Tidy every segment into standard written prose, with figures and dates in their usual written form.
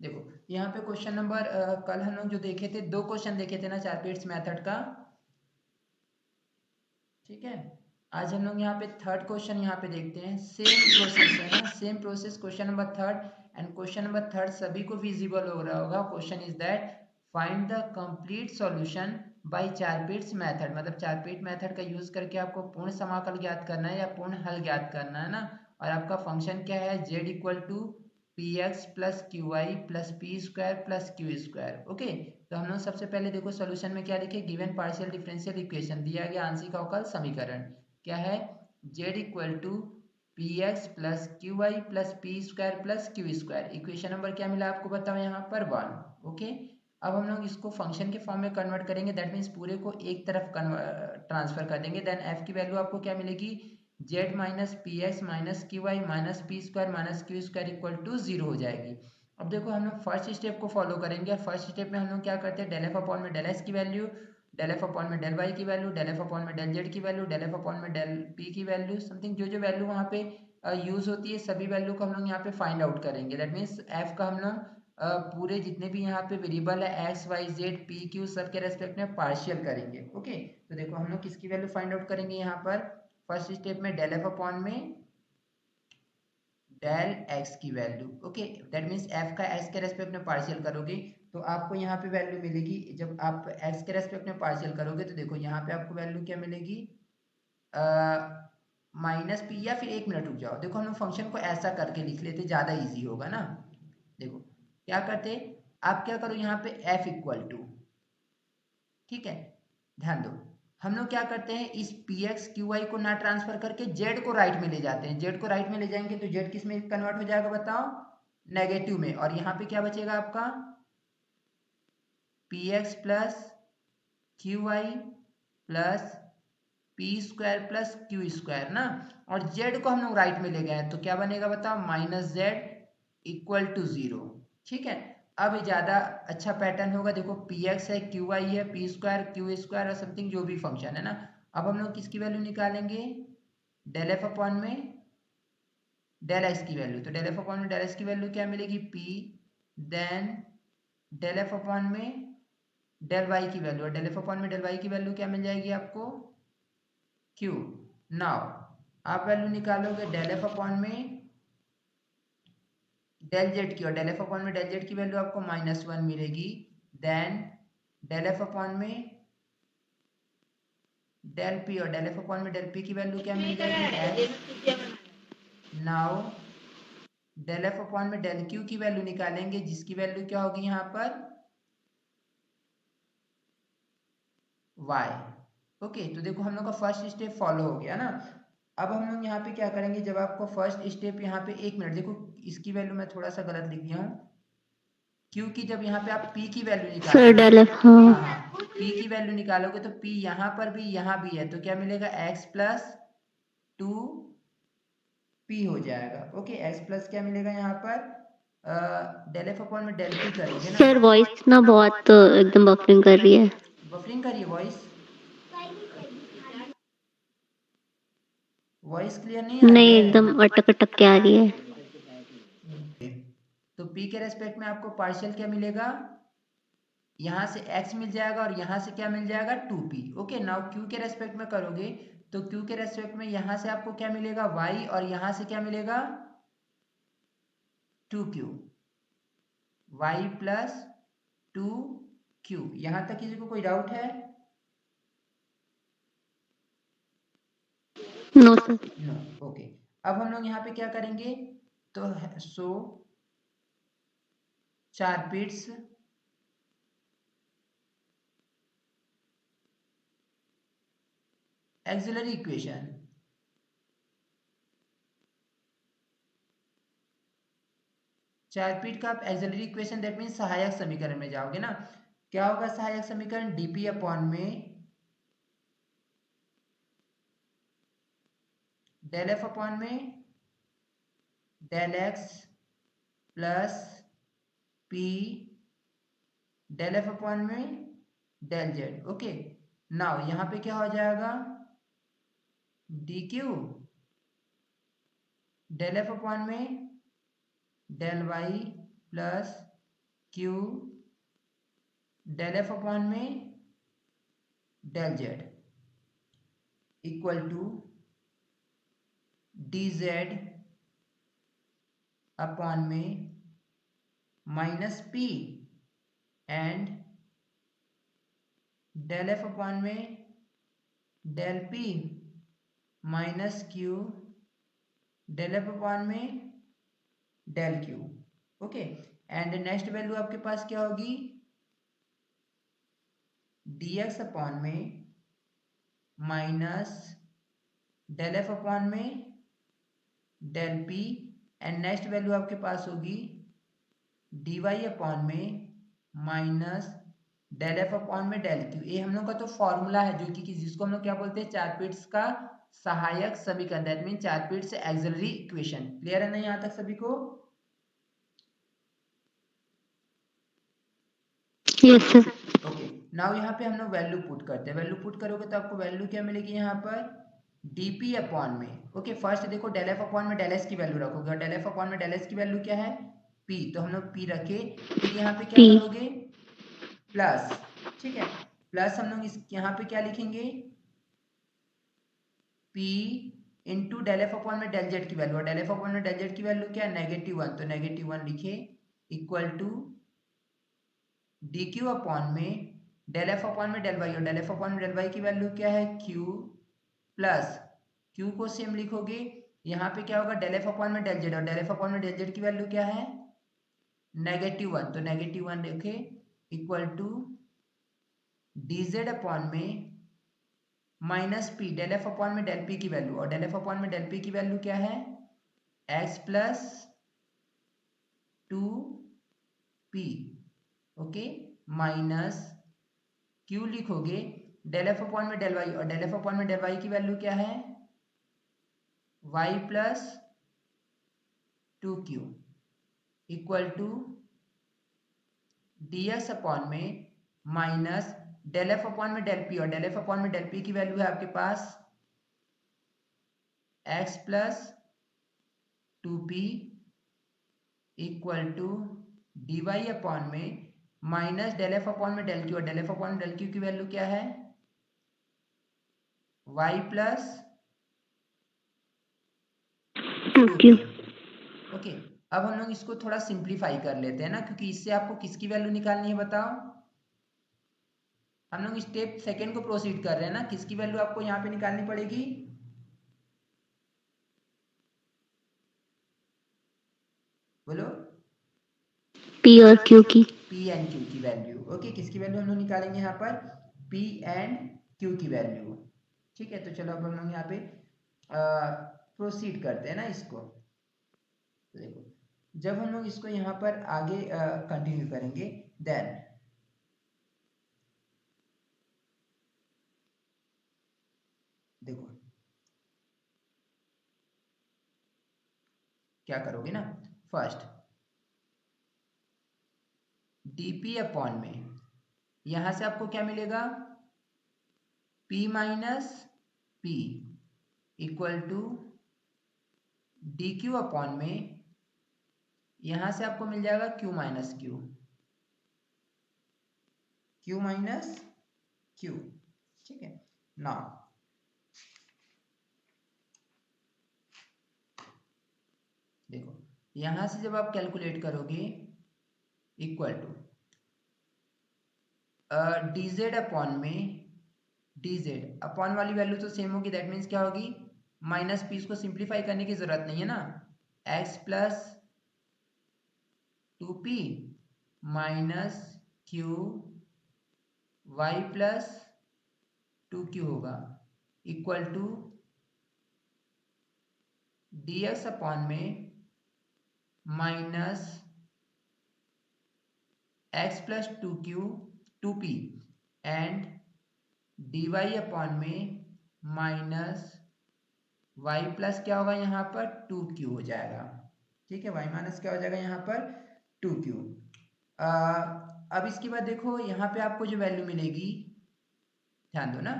देखो यहाँ पे क्वेश्चन नंबर कल हम लोग जो देखे थे, 2 क्वेश्चन देखे थे ना चारपीट्स मेथड का, ठीक है। आज हम लोग यहाँ पे थर्ड क्वेश्चन यहाँ पे देखते हैं। सेम प्रोसेस है ना, same process, question number third. And question number third सभी को विजिबल हो रहा होगा। Question is that find the complete solution by Charpit's method, मतलब चारपीट मेथड का यूज करके आपको पूर्ण समाकल ज्ञात करना है या पूर्ण हल ज्ञात करना है ना। और आपका फंक्शन क्या है, z equal to P x plus Q Y plus P square plus Q square. Okay, तो हम लोग सबसे पहले देखो सोल्यूशन में क्या लिखे, गिवन पार्शियल डिफरेंशियल इक्वेशन, दिया गया आंशिक अवकल समीकरण क्या है, z equal to P x plus Q Y plus P square plus Q square. Equation number क्या मिला आपको बताओ यहाँ पर 1। ओके, अब हम लोग इसको फंक्शन के फॉर्म में कन्वर्ट करेंगे, दैट मीन्स पूरे को एक तरफ ट्रांसफर कर देंगे। देन f की वैल्यू आपको क्या मिलेगी, z minus P X minus Q Y minus P square minus Q square equal to 0 हो जाएगी। अब देखो हम लोग फर्स्ट स्टेप को फॉलो करेंगे। फर्स्ट स्टेप में हम लोग क्या करते हैं, डेल एफ अपॉन में डेल एस की वैल्यू, डेल एफ अपॉन में डेल वाई की वैल्यू, डेल एफ अपॉन में डेल जेड की वैल्यू, डेल एफ अपॉन में डेल पी की वैल्यू, समथिंग जो जो वैल्यू वहाँ पे यूज होती है सभी वैल्यू को हम लोग यहाँ पे फाइंड आउट करेंगे। दैट मीन्स एफ का हम लोग पूरे जितने भी यहाँ पे वेरिएबल है X Y Z P Q सब के रेस्पेक्ट में पार्शियल करेंगे। ओके, तो देखो हम लोग किसकी वैल्यू फाइंड आउट करेंगे यहाँ पर, फर्स्ट स्टेप में डेल एफ अपॉन में डेल एक्स की value. Okay, that means F का एक्स के रेस्पेक्ट में पार्शियल करोगे तो आपको यहाँ पे वैल्यू मिलेगी, जब आप एक्स के रेस्पेक्ट में पार्शियल करोगे तो देखो यहाँ पे आपको वैल्यू क्या मिलेगी, माइनस पी, या फिर 1 मिनट रुक जाओ, देखो हम लोग फंक्शन को ऐसा करके लिख लेते, ज़्यादा इजी होगा ना। देखो क्या करते, आप क्या करो यहाँ पे एफ इक्वल टू, ठीक है, ध्यान दो, हम लोग क्या करते हैं इस पी एक्स क्यू वाई को ना ट्रांसफर करके जेड को राइट में ले जाते हैं। जेड को राइट में ले जाएंगे तो जेड किस में कन्वर्ट हो जाएगा बताओ, नेगेटिव में। और यहाँ पे क्या बचेगा आपका, P x plus Q Y plus P square plus Q square ना, और जेड को हम लोग राइट में ले गए हैं तो क्या बनेगा बताओ, माइनस जेड इक्वल टू 0। ठीक है, अब ज्यादा अच्छा पैटर्न होगा, देखो पी एक्स है क्यू वाई है पी स्क्वायर क्यू स्क्वायर और समथिंग जो भी फंक्शन है ना। अब हम लोग किसकी वैल्यू निकालेंगे, डेल एफ अपॉन में डेल एक्स की वैल्यू, तो डेल एफ अपॉन में डेल एक्स की वैल्यू क्या मिलेगी P, then del F upon में डेल वाई की वैल्यू, और डेल एफ अपॉन में डेल वाई की वैल्यू क्या मिल जाएगी आपको, क्यू। नाउ आप वैल्यू निकालोगे डेल एफ अपॉन में डेल जेड की, और डेल एफ अपॉन में डेल जेड की वैल्यू आपको -1 मिलेगी। देन डेल एफ अपॉन में डेल पी, और डेल एफ अपॉन में डेल पी की वैल्यू क्या मिल जाएगी X. Now del F upon में डेल क्यू की वैल्यू निकालेंगे जिसकी वैल्यू क्या होगी यहाँ पर y। ओके, तो देखो हम लोग का फर्स्ट स्टेप फॉलो हो गया ना। अब हम लोग यहाँ पे क्या करेंगे, जब आपको फर्स्ट स्टेप यहाँ पे 1 मिनट, देखो इसकी वैल्यू मैं थोड़ा सा गलत लिख दिया हूँ, क्योंकि जब यहाँ पे आप p की वैल्यू निकालोगे, हाँ हाँ p की वैल्यू निकालोगे तो p यहाँ पर भी यहाँ भी है तो क्या मिलेगा x प्लस 2p हो जाएगा। ओके, x प्लस क्या मिलेगा यहाँ पर डेल एफ अपॉन में डेल p करेंगे ना। सर वॉइस ना बहुत एकदम बफरिंग कर रही है। बफरिंग करिए वॉइस, वॉइस क्लियर नहीं आ रही नहीं, है। एकदम अटक अटक के आ रही है। तो p के रेस्पेक्ट में आपको पार्शियल क्या मिलेगा, यहाँ से x मिल जाएगा और यहाँ से क्या मिल जाएगा 2p। ओके, नाउ q के रेस्पेक्ट में करोगे तो q के रेस्पेक्ट में यहाँ से आपको क्या मिलेगा y, और यहाँ से क्या मिलेगा 2q, y प्लस 2q। यहाँ तक किसी को कोई डाउट है, नो सर। नो। ओके, अब हम लोग यहाँ पे क्या करेंगे, तो सो चारपीट्स एक्सिलरी इक्वेशन, चारपीट का आप एक्सिलरी इक्वेशन दैट मीन सहायक समीकरण में जाओगे ना। क्या होगा सहायक समीकरण, डीपी अपॉन में डेल एफ अपॉन में del X plus P del F upon में डेल जेड। ओके, नाउ यहाँ पे क्या हो जाएगा D Q del F upon में del Y plus Q del F upon में del Z equal to D Z upon में minus P and del F upon में del P minus Q del F upon में del Q. Okay, and next value आपके पास क्या होगी, D x upon में minus del F upon में del P and next value आपके पास होगी डी वाई अपॉन में माइनस डेल एफ अपॉन में डेल क्यू। ये हम लोग का तो फॉर्मूला है जो कि जिसको हम लोग क्या बोलते हैं, चारपीट्स का सहायक समीकरण, that mean Charpit's auxiliary equation. Clear है ना यहाँ तक सभी को? Yes sir. ओके, नाउ यहाँ पे हम लोग वैल्यू पुट करते हैं। वैल्यू पुट करोगे तो आपको वैल्यू क्या मिलेगी यहाँ पर, dp अपॉन में, ओके फर्स्ट देखो डेल एफ अपॉन में डेल एस की वैल्यू रखोगे और डेल एफ अपॉन में डेल एस की वैल्यू क्या है, p, तो हम लोग p रखे, फिर यहाँ पे क्या पी करोगे प्लस, ठीक है, प्लस हम लोग इस यहाँ पे क्या लिखेंगे, p into del F upon में डेल जेड की वैल्यू, और डेल एफ अपॉन में डेल जेड की वैल्यू क्या है, -1, तो -1 लिखे equal to D Q upon में डेल एफ अपॉन में डेल वाई, और डेल एफ अपॉन में डेल वाई की वैल्यू क्या है, क्यू प्लस क्यू को सेम लिखोगे, यहाँ पे क्या होगा डेल एफ अपॉन में डेल जेड, और डेल एफ अपॉन में डेल जेड की वैल्यू क्या है, -1, तो -1 लिखे equal to D Z upon में minus P del F upon में डेल पी की वैल्यू, और डेल एफ अपॉन में डेल पी की वैल्यू क्या है, X plus 2p, okay, minus Q लिखोगे डेल एफ अपॉन में डेल वाई, और डेल एफ अपॉन में डेल वाई की वैल्यू क्या है, y plus 2q equal to D x upon में माइनस डेल एफ अपॉन में डेल पी, और डेल एफ अपॉन में डेल पी की वैल्यू है आपके पास x plus 2p equal to D Y upon में माइनस डेल एफ अपॉन में डेल क्यू, और डेल एफ अपॉन में डेल क्यू की वैल्यू क्या है, y plus Q 2q। Okay, अब हम लोग इसको थोड़ा सिंप्लीफाई कर लेते हैं ना, क्योंकि इससे आपको किसकी वैल्यू निकालनी है बताओ, हम लोग स्टेप सेकेंड को प्रोसीड कर रहे हैं ना, किसकी वैल्यू आपको यहाँ पे निकालनी पड़ेगी, बोलो, पी और क्यू की। पी एंड क्यू की वैल्यू। ओके, किसकी वैल्यू हम लोग निकालेंगे यहाँ पर, पी एंड क्यू की वैल्यू। ठीक है, तो चलो अब हम लोग यहाँ पे प्रोसीड करते हैं ना इसको। तो देखो, जब हम लोग इसको यहाँ पर आगे कंटिन्यू करेंगे, देन देखो क्या करोगे ना, फर्स्ट dp अपॉन में यहां से आपको क्या मिलेगा, p minus p equal to D Q upon में यहां से आपको मिल जाएगा q minus Q, q minus Q. ठीक है, नाउ देखो यहां से जब आप कैलकुलेट करोगे equal to D Z upon में डी जेड अपॉन वाली वैल्यू तो सेम होगी, दैट मीन्स क्या होगी, माइनस पी, इसको सिंप्लीफाई करने की जरूरत नहीं है ना, X plus 2p minus Q Y plus 2q होगा equal to D x upon में minus x plus 2p and D Y upon में माइनस वाई प्लस क्या होगा यहाँ पर 2q हो जाएगा। ठीक है, वाई माइनस क्या हो जाएगा यहाँ पर 2q। अब इसके बाद देखो यहाँ पे आपको जो वैल्यू मिलेगी, ध्यान दो ना,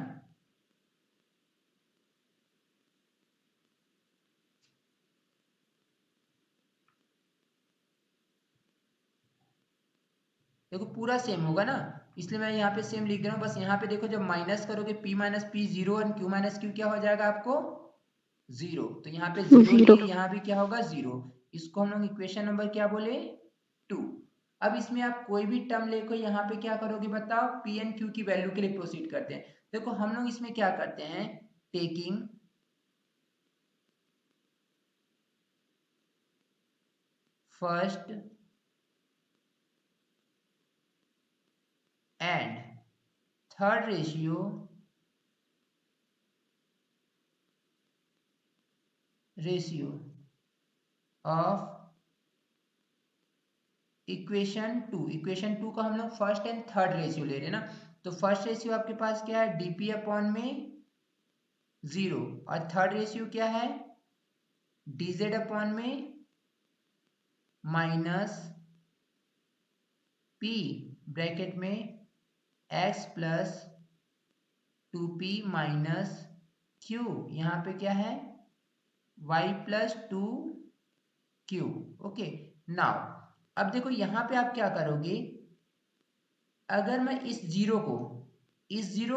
देखो पूरा सेम होगा ना, इसलिए मैं यहाँ पे सेम लिख रहा हूँ। बस यहाँ पे देखो जब माइनस करोगे p माइनस पी जीरो और q माइनस क्यू क्या हो जाएगा आपको जीरो, तो यहाँ पे जीरो जीरो। लिए, यहाँ भी क्या होगा जीरो। इसको हम लोग इक्वेशन नंबर क्या बोले 2। अब इसमें आप कोई भी टर्म लेकर यहाँ पे क्या करोगे बताओ, पी एंड क्यू की वैल्यू के लिए प्रोसीड करते हैं। देखो हम लोग इसमें क्या करते हैं, taking first and third ratio of equation two का हम लोग फर्स्ट एंड थर्ड रेशियो ले रहे हैं ना। तो फर्स्ट रेशियो आपके पास क्या है, डीपी अपॉन में जीरो, और थर्ड रेशियो क्या है, डीजेड अपॉन में माइनस पी ब्रैकेट में x plus 2p minus Q, यहाँ पे क्या है y plus 2q। Okay, now अब देखो यहाँ पे आप क्या करोगे, अगर मैं इस जीरो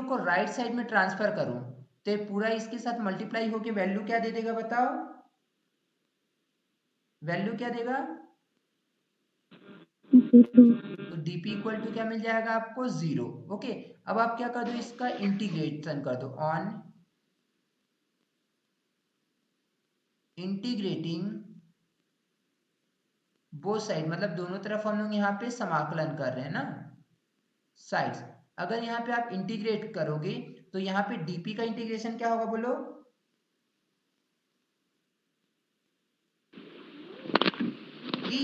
को राइट साइड में ट्रांसफर करूं तो ये पूरा इसके साथ मल्टीप्लाई होके वैल्यू क्या दे देगा बताओ, वैल्यू क्या देगा, तो dp इक्वल टू क्या मिल जाएगा आपको जीरो। ओके, अब आप क्या कर दो, इसका इंटीग्रेशन कर दो, ऑन इंटीग्रेटिंग बोथ साइड, मतलब दोनों तरफ हम लोग यहाँ पे समाकलन कर रहे हैं ना, साइड्स। अगर यहाँ पे आप इंटीग्रेट करोगे तो यहाँ पे dp का इंटीग्रेशन क्या होगा बोलो, p।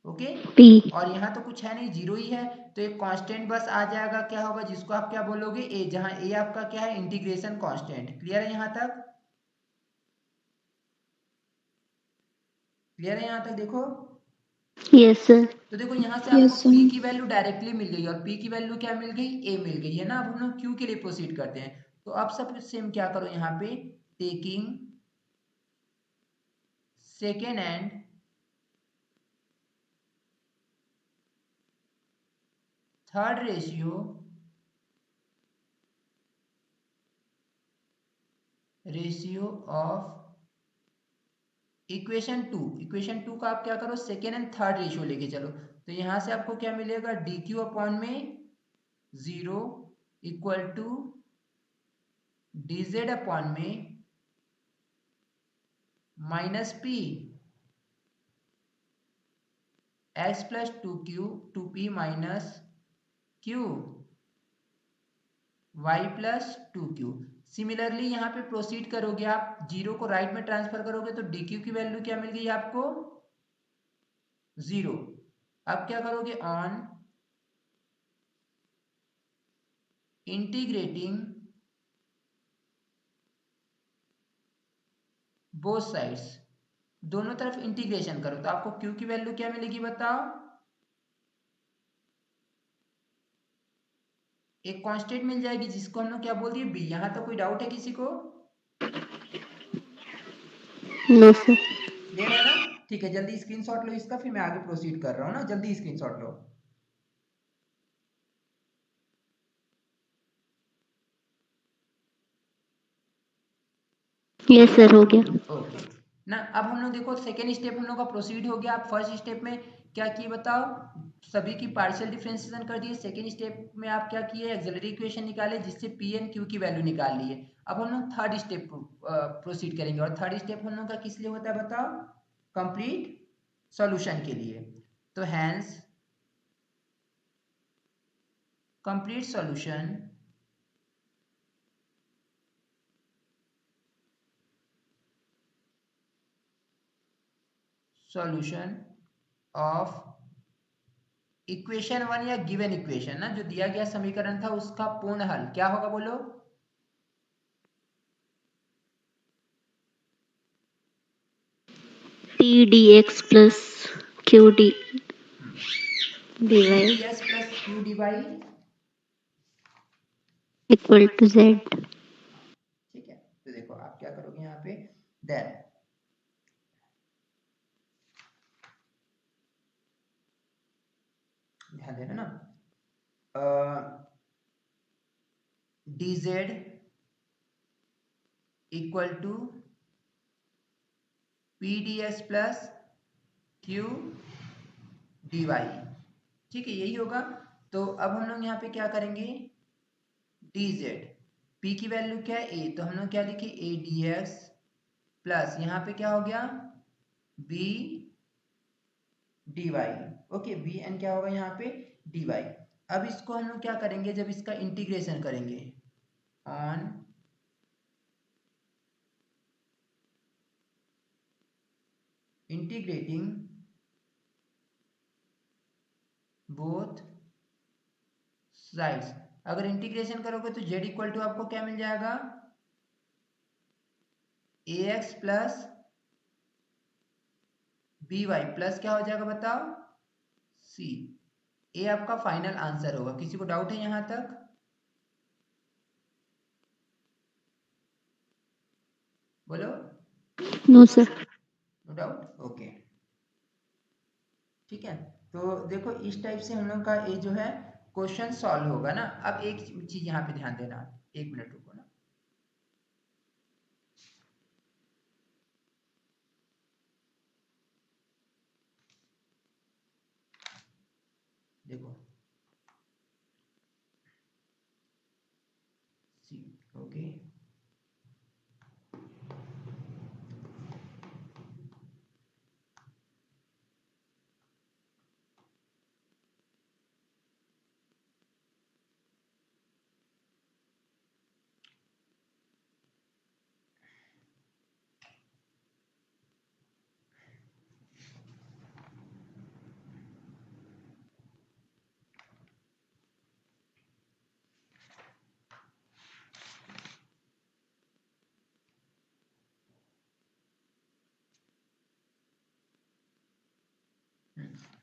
Okay, P. और यहाँ तो कुछ है नहीं, जीरो ही है, तो एक कांस्टेंट बस आ जाएगा, क्या होगा जिसको आप क्या बोलोगे a, जहाँ a आपका क्या है इंटीग्रेशन कांस्टेंट। क्लियर है यहाँ तक, क्लियर है यहाँ तक देखो। Yes sir. तो देखो यहाँ से आपको p की वैल्यू डायरेक्टली मिल गई, और p की वैल्यू क्या मिल गई, a मिल गई है ना। अब हम लोग q के लिए प्रोसीड करते हैं, तो अब सब कुछ सेम क्या करो यहाँ पे, taking second and third ratio of equation two का आप क्या करो, सेकेंड एंड थर्ड रेशियो लेके चलो। तो यहां से आपको क्या मिलेगा, डी क्यू अपॉन में zero equal to dz upon में minus P x plus 2p minus Q y plus 2q। Similarly यहाँ पे प्रोसीड करोगे, आप जीरो को राइट में ट्रांसफर करोगे तो dq की वैल्यू क्या मिल गई आपको जीरो। अब क्या करोगे, ऑन इंटीग्रेटिंग बोथ साइड्स, दोनों तरफ इंटीग्रेशन करो तो आपको q की वैल्यू क्या मिलेगी बताओ, एक कांस्टेंट मिल जाएगी जिसको हम लोग क्या बोल दिए b। यहां तो कोई डाउट है किसी को, नो सर। क्लियर है ना। ठीक है, जल्दी स्क्रीनशॉट लो इसका, फिर मैं आगे प्रोसीड कर रहा हूँ ना, जल्दी स्क्रीनशॉट लो। यस सर, हो गया। ओके ना, अब हम लोग देखो सेकेंड स्टेप हम लोग का प्रोसीड हो गया। आप फर्स्ट स्टेप में क्या किए बताओ, सभी की पार्शियल डिफरेंशिएशन कर दिए। सेकेंड स्टेप में आप क्या किए, एक्सिलरी इक्वेशन निकाले जिससे पी एंड क्यू की वैल्यू निकाल लिए। अब हम लोग थर्ड स्टेप प्रोसीड करेंगे, और थर्ड स्टेप हम लोग का किस लिए होता है बताओ, कंप्लीट सॉल्यूशन के लिए। तो hence complete solution solution of equation one या गिवन इक्वेशन ना, जो दिया गया समीकरण था उसका पूर्ण हल क्या होगा बोलो, p d x plus q d d p y d s plus q d y equal to z. ठीक है। तो देखो आप क्या करोगे यहाँ पे, देन देना ना, dz equal to pds plus q dy, ठीक है, यही होगा। तो अब हम लोग यहाँ पे क्या करेंगे, dz, p की वैल्यू क्या है a, तो हम लोग क्या लिखे a dx प्लस यहाँ पे क्या हो गया b dy, okay, b and क्या होगा यहाँ पे dy। अब इसको हम लोग क्या करेंगे, जब इसका इंटीग्रेशन करेंगे ऑन इंटीग्रेटिंग बोथ साइड्स, अगर इंटीग्रेशन करोगे तो z इक्वल टू आपको क्या मिल जाएगा, ax प्लस by प्लस क्या हो जाएगा बताओ, c। ए आपका फाइनल आंसर होगा। किसी को डाउट है यहां तक, बोलो। No sir. No doubt, okay, ठीक है। तो देखो इस टाइप से हम लोग का ये जो है क्वेश्चन सॉल्व होगा ना। अब एक चीज यहाँ पे ध्यान देना, एक मिनट रुको ना, देखो सी, ओके,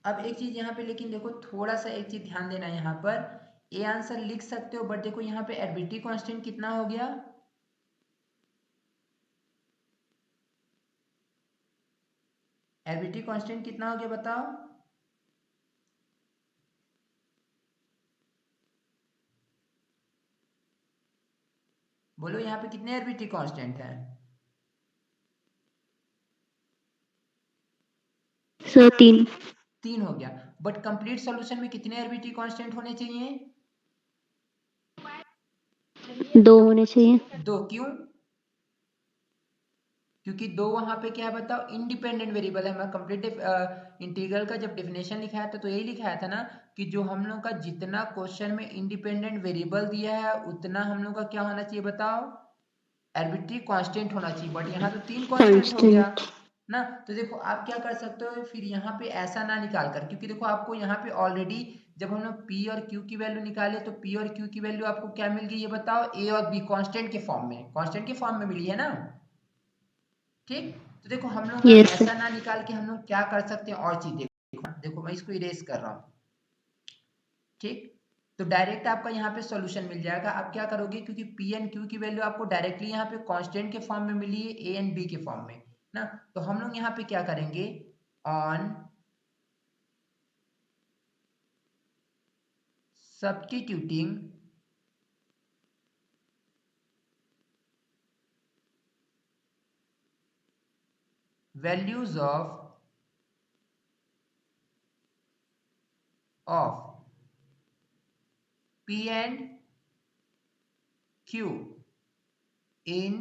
अब एक चीज यहाँ पे लेकिन देखो थोड़ा सा एक चीज ध्यान देना, यहाँ पर ए आंसर लिख सकते हो बट देखो यहाँ पे एर्बिट्री कांस्टेंट कितना हो गया, एर्बिट्री कांस्टेंट कितना हो गया बताओ, बोलो यहाँ पे कितने एर्बिट्री कांस्टेंट है, सर 3। 3 हो गया। बट कंप्लीट सॉल्यूशन में कितने एर्बिट्री कांस्टेंट होने चाहिए, 2 होने चाहिए। 2, क्यों, क्योंकि 2 वहां पे क्या है बताओ, इंडिपेंडेंट वेरिएबल है। मैं कंप्लीट इंटीग्रल का जब डेफिनेशन लिखाया था तो यही लिखाया था ना कि जो हम लोग का जितना क्वेश्चन में इंडिपेंडेंट वेरिएबल दिया है उतना हम लोग का क्या होना चाहिए बताओ, आर्बिट्री कांस्टेंट होना चाहिए। बट यहाँ तो 3 कांस्टेंट हो गया कांस्टेंट। ना। तो देखो आप क्या कर सकते हो फिर यहाँ पे ऐसा ना निकाल कर, क्योंकि देखो आपको यहाँ पे ऑलरेडी जब हम लोग p और q की वैल्यू निकाले तो p और q की वैल्यू आपको क्या मिल गई ये बताओ, a और b कांस्टेंट के फॉर्म में, कांस्टेंट के फॉर्म में मिली है ना, ठीक। तो देखो हम लोग ना यस ऐसा सर। ना निकाल के हम लोग क्या कर सकते हैं और चीज, देखो देखो मैं इसको इरेज कर रहा हूँ, ठीक। तो डायरेक्ट आपका यहाँ पे सॉल्यूशन मिल जाएगा। आप क्या करोगे, क्योंकि पी एंड क्यू की वैल्यू आपको डायरेक्टली यहाँ पे कांस्टेंट के फॉर्म में मिली है, ए एंड बी के फॉर्म में ना। तो हम लोग यहाँ पे क्या करेंगे, on substituting values of P and Q in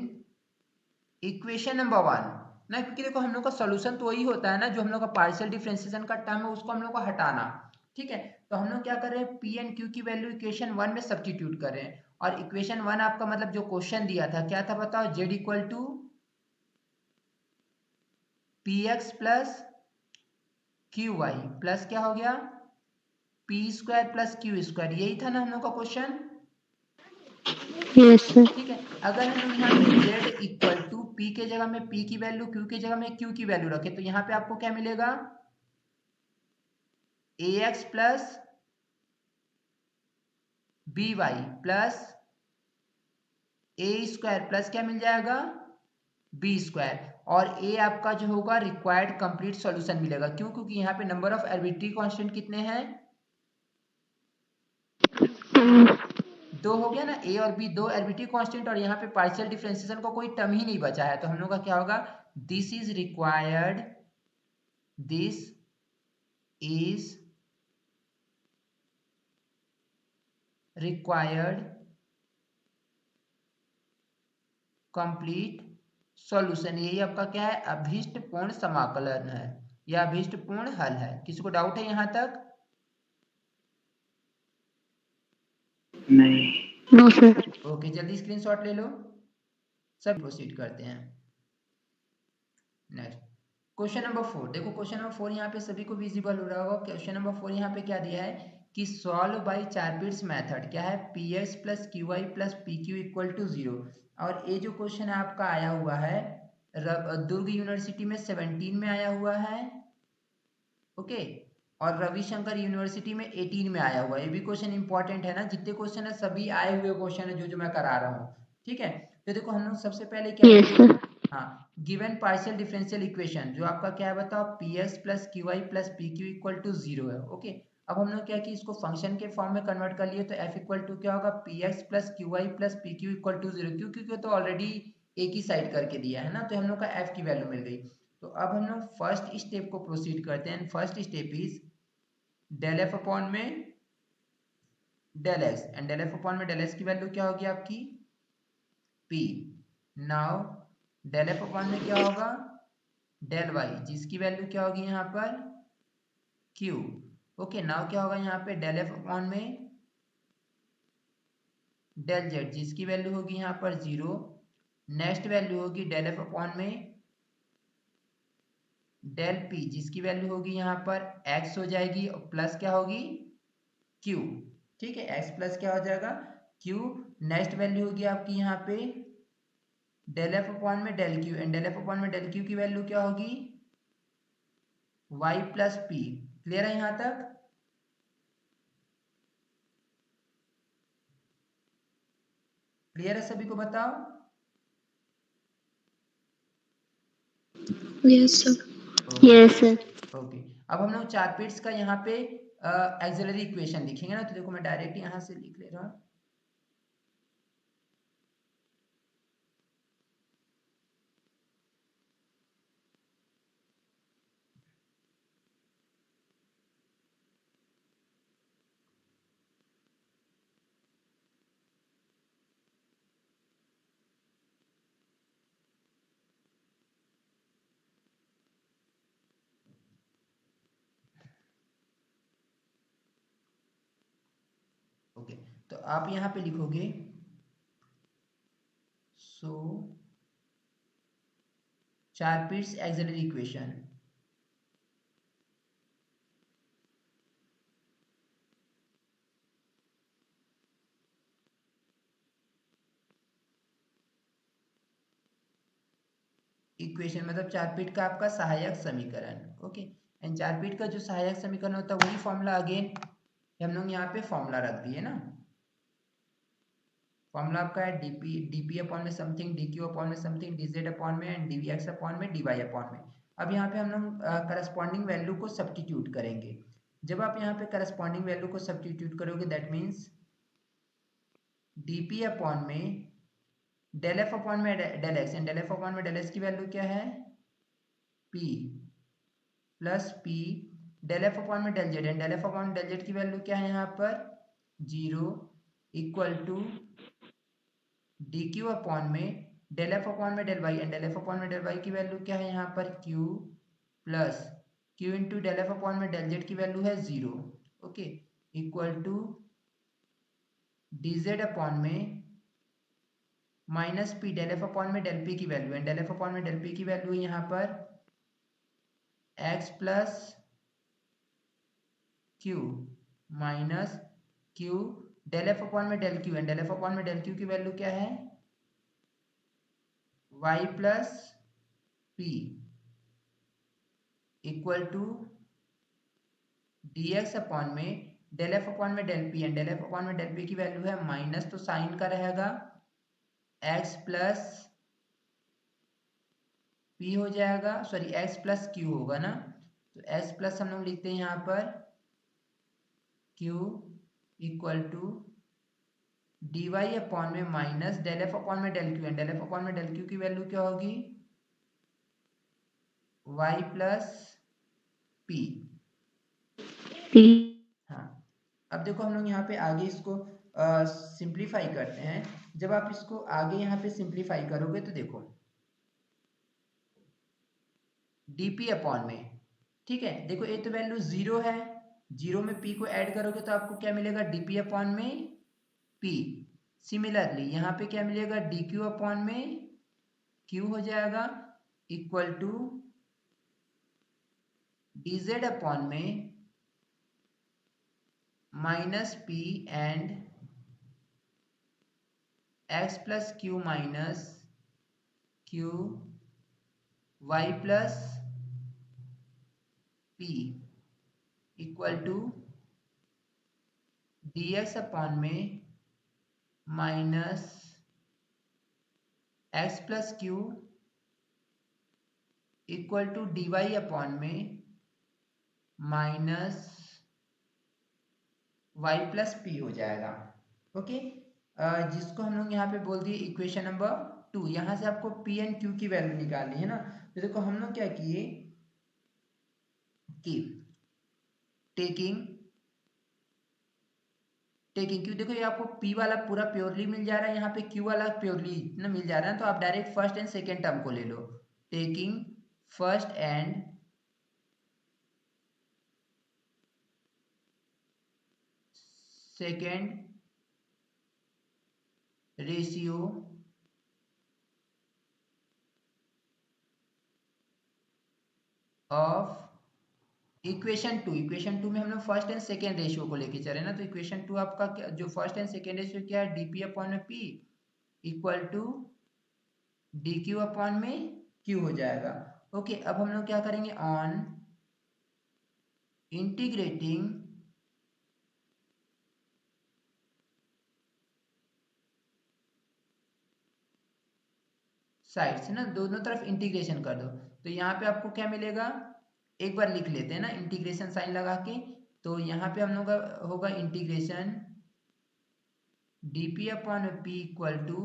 equation number 1 ना, क्योंकि देखो हम लोग का सॉल्यूशन तो वही होता है ना, जो हम लोग का पार्शियल डिफरेंशिएशन का टर्म है उसको हम लोग को हटाना, ठीक है। तो हम लोग क्या कर रहे हैं, पी एंड क्यू की वैल्यू इक्वेशन 1 में सब्स्टिट्यूट कर रहे हैं। और इक्वेशन 1 आपका मतलब जो क्वेश्चन दिया था क्या था बताओ, z equal to P x plus Q Y plus क्या हो गया, p square plus Q square, यही था ना हम लोग का क्वेश्चन, यस सर। ठीक है। अगर हम लोग यहाँ पे z इक्वल टू पी के जगह में p की वैल्यू, q की जगह में q की वैल्यू रखे तो यहाँ पे आपको क्या मिलेगा, ax plus B Y plus A square plus क्या मिल जाएगा, बी स्क्वायर। और a आपका जो होगा रिक्वायर्ड कंप्लीट सॉल्यूशन मिलेगा, क्यों, क्योंकि यहाँ पे नंबर ऑफ आर्बिट्री कांस्टेंट कितने हैं, 2. दो हो गया ना, ए और बी दो आर्बिट्रेरी कांस्टेंट, और यहाँ पे पार्शियल डिफरेंशिएशन का कोई टर्म ही नहीं बचा है, तो हम लोग का क्या होगा, this is required, this is required complete solution. यही आपका क्या है, अभीष्ट पूर्ण समाकलन है या अभीष्ट पूर्ण हल है। किसी को डाउट है यहाँ तक? नहीं। No sir. ओके, जल्दी स्क्रीनशॉट ले लो, सब प्रोसीड करते हैं। नेक्स्ट क्वेश्चन नंबर 4, देखो क्वेश्चन नंबर 4 यहाँ पे सभी को विजिबल हो रहा होगा। क्वेश्चन नंबर 4 यहाँ पे क्या दिया है कि सॉल्व बाय चारपीट्स मेथड, क्या है, p s plus q i plus p q equal to 0। और ये जो क्वेश्चन आपका आया हुआ है दुर्ग यूनिवर्सिटी में 17 में आया हुआ है, ओके, और रविशंकर यूनिवर्सिटी में 18 में आया हुआ है। ये भी क्वेश्चन इंपॉर्टेंट है ना, जितने क्वेश्चन है सभी आए हुए क्वेश्चन है जो मैं करा रहा हूँ, ठीक है। तो देखो हम लोग सबसे पहले क्या यस करेंगे, सर. हाँ, गिवन पार्शियल डिफरेंशियल इक्वेशन जो आपका क्या है बताओ, p s plus q i plus p q equal to 0 है, ओके। अब हम लोग क्या कि इसको फंक्शन के फॉर्म में कन्वर्ट कर लिए, तो एफ इक्वल टू क्या होगा, p x plus q i plus p q equal to 0, क्यों, क्योंकि तो ऑलरेडी एक ही साइड करके दिया है ना, तो हम लोग का एफ की वैल्यू मिल गई। तो अब हम लोग फर्स्ट स्टेप को प्रोसीड करते हैं। First step is del F upon में del X, and del F upon में डेल एक्स की वैल्यू क्या होगी आपकी, p। Now del F upon में क्या होगा, डेल वाई, जिसकी वैल्यू क्या होगी यहाँ पर q। ओके, नाउ क्या होगा यहाँ पे डेल एफ अपॉन में डेल जेड, जिसकी वैल्यू होगी यहाँ पर 0। नेक्स्ट वैल्यू होगी डेल एफ अपॉन में डेल p, जिसकी वैल्यू होगी यहाँ पर x हो जाएगी, और प्लस क्या होगी q, ठीक है, x प्लस क्या हो जाएगा q। नेक्स्ट वैल्यू होगी आपकी यहाँ पे डेल एफ अपॉन में del Q, and del F upon में डेल क्यू की वैल्यू क्या होगी y प्लस पी। क्लियर है यहाँ तक? क्लियर है सभी को, बताओ। Yes sir. Okay yes sir. Okay, अब हम लोग चारपीट्स का यहाँ पे एक्सिलरी इक्वेशन लिखेंगे ना, तो देखो मैं डायरेक्ट यहाँ से लिख ले रहा हूँ। ओके, तो आप यहाँ पे लिखोगे सो चारपीट्स एक्सिलरी इक्वेशन, इक्वेशन मतलब चारपीट का आपका सहायक समीकरण, ओके। एंड चारपीट का जो सहायक समीकरण होता है वही फॉर्मूला अगेन हम लोग यहाँ पे फॉर्मूला रख दिए ना। फॉर्मूला आपका है डीपी अपॉन में समथिंग, डी क्यू अपॉन में समथिंग, डी जेड अपॉन में, एंड डी एक्स अपॉन में, डी वाई अपॉन में। अब यहाँ पे हम लोग करस्पॉन्डिंग वैल्यू को सब्स्टिट्यूट करेंगे। जब आप यहाँ पे करस्पॉन्डिंग वैल्यू को सब्स्टिट्यूट करोगे, दैट मीन्स डीपी अपॉन में डेल एफ अपॉन में del X, and del F upon में डेल एक्स की वैल्यू क्या है P, plus P del F upon में del Z, and del F upon del Z की value क्या है यहाँ पर 0, equal to D Q upon में डेल एफ अपॉन में del Y, and del F upon में डेल वाई की वैल्यू क्या है यहाँ पर Q, plus Q into del F upon में डेल जेड की वैल्यू है 0, okay, equal to D Z upon में minus P del F upon में डेल पी की value, and del F upon में डेल पी की वैल्यू है यहाँ पर X plus Q minus Q del F upon में del Q, and del F upon में डेल क्यू की वैल्यू क्या है y plus p, equal to D x upon में डेल एफ अपॉन में del P, and del F upon में del P की value है माइनस, तो साइन का रहेगा x प्लस पी हो जाएगा, सॉरी x प्लस क्यू होगा ना, तो x प्लस हम लोग लिखते हैं यहाँ पर q equal to dy upon में माइनस डेल एफ अपॉन में del Q, and del F upon में डेल क्यू की वैल्यू क्या होगी, y प्लस p। हाँ, अब देखो हम लोग यहाँ पे आगे इसको सिंप्लीफाई करते हैं। जब आप इसको आगे यहाँ पे सिंप्लीफाई करोगे तो देखो dp अपॉन में, ठीक है, देखो ये तो वैल्यू 0 है, 0 में p को ऐड करोगे तो आपको क्या मिलेगा, dp अपॉन में p। सिमिलरली यहाँ पे क्या मिलेगा, dq अपॉन में q हो जाएगा, इक्वल टू dz अपॉन में minus p and x plus q minus q y plus p equal to dx upon में minus x plus Q equal to dy upon में माइनस y प्लस पी हो जाएगा। Okay, जिसको हम लोग यहाँ पे बोल दिए इक्वेशन नंबर 2। यहाँ से आपको p एंड q की वैल्यू निकालनी है ना, तो देखो हम लोग क्या किए कि टेकिंग क्यों, देखो ये आपको p वाला पूरा प्योरली मिल जा रहा है, यहाँ पे q वाला प्योरली ना मिल जा रहा है, तो आप direct first and second term को ले लो। Taking first and second ratio of equation 2 में हम लोग फर्स्ट एंड सेकेंड रेशियो को लेके चले ना, तो इक्वेशन 2 आपका क्या, जो फर्स्ट एंड सेकेंड रेशियो क्या है, dp अपॉन में p equal to dq upon में q हो जाएगा। ओके, अब हम लोग क्या करेंगे, ऑन इंटीग्रेटिंग साइड से ना, दोनों तरफ इंटीग्रेशन कर दो, तो यहाँ पे आपको क्या मिलेगा, एक बार लिख लेते हैं ना इंटीग्रेशन साइन लगा के। तो यहाँ पे हम लोग का होगा integration dp upon p equal to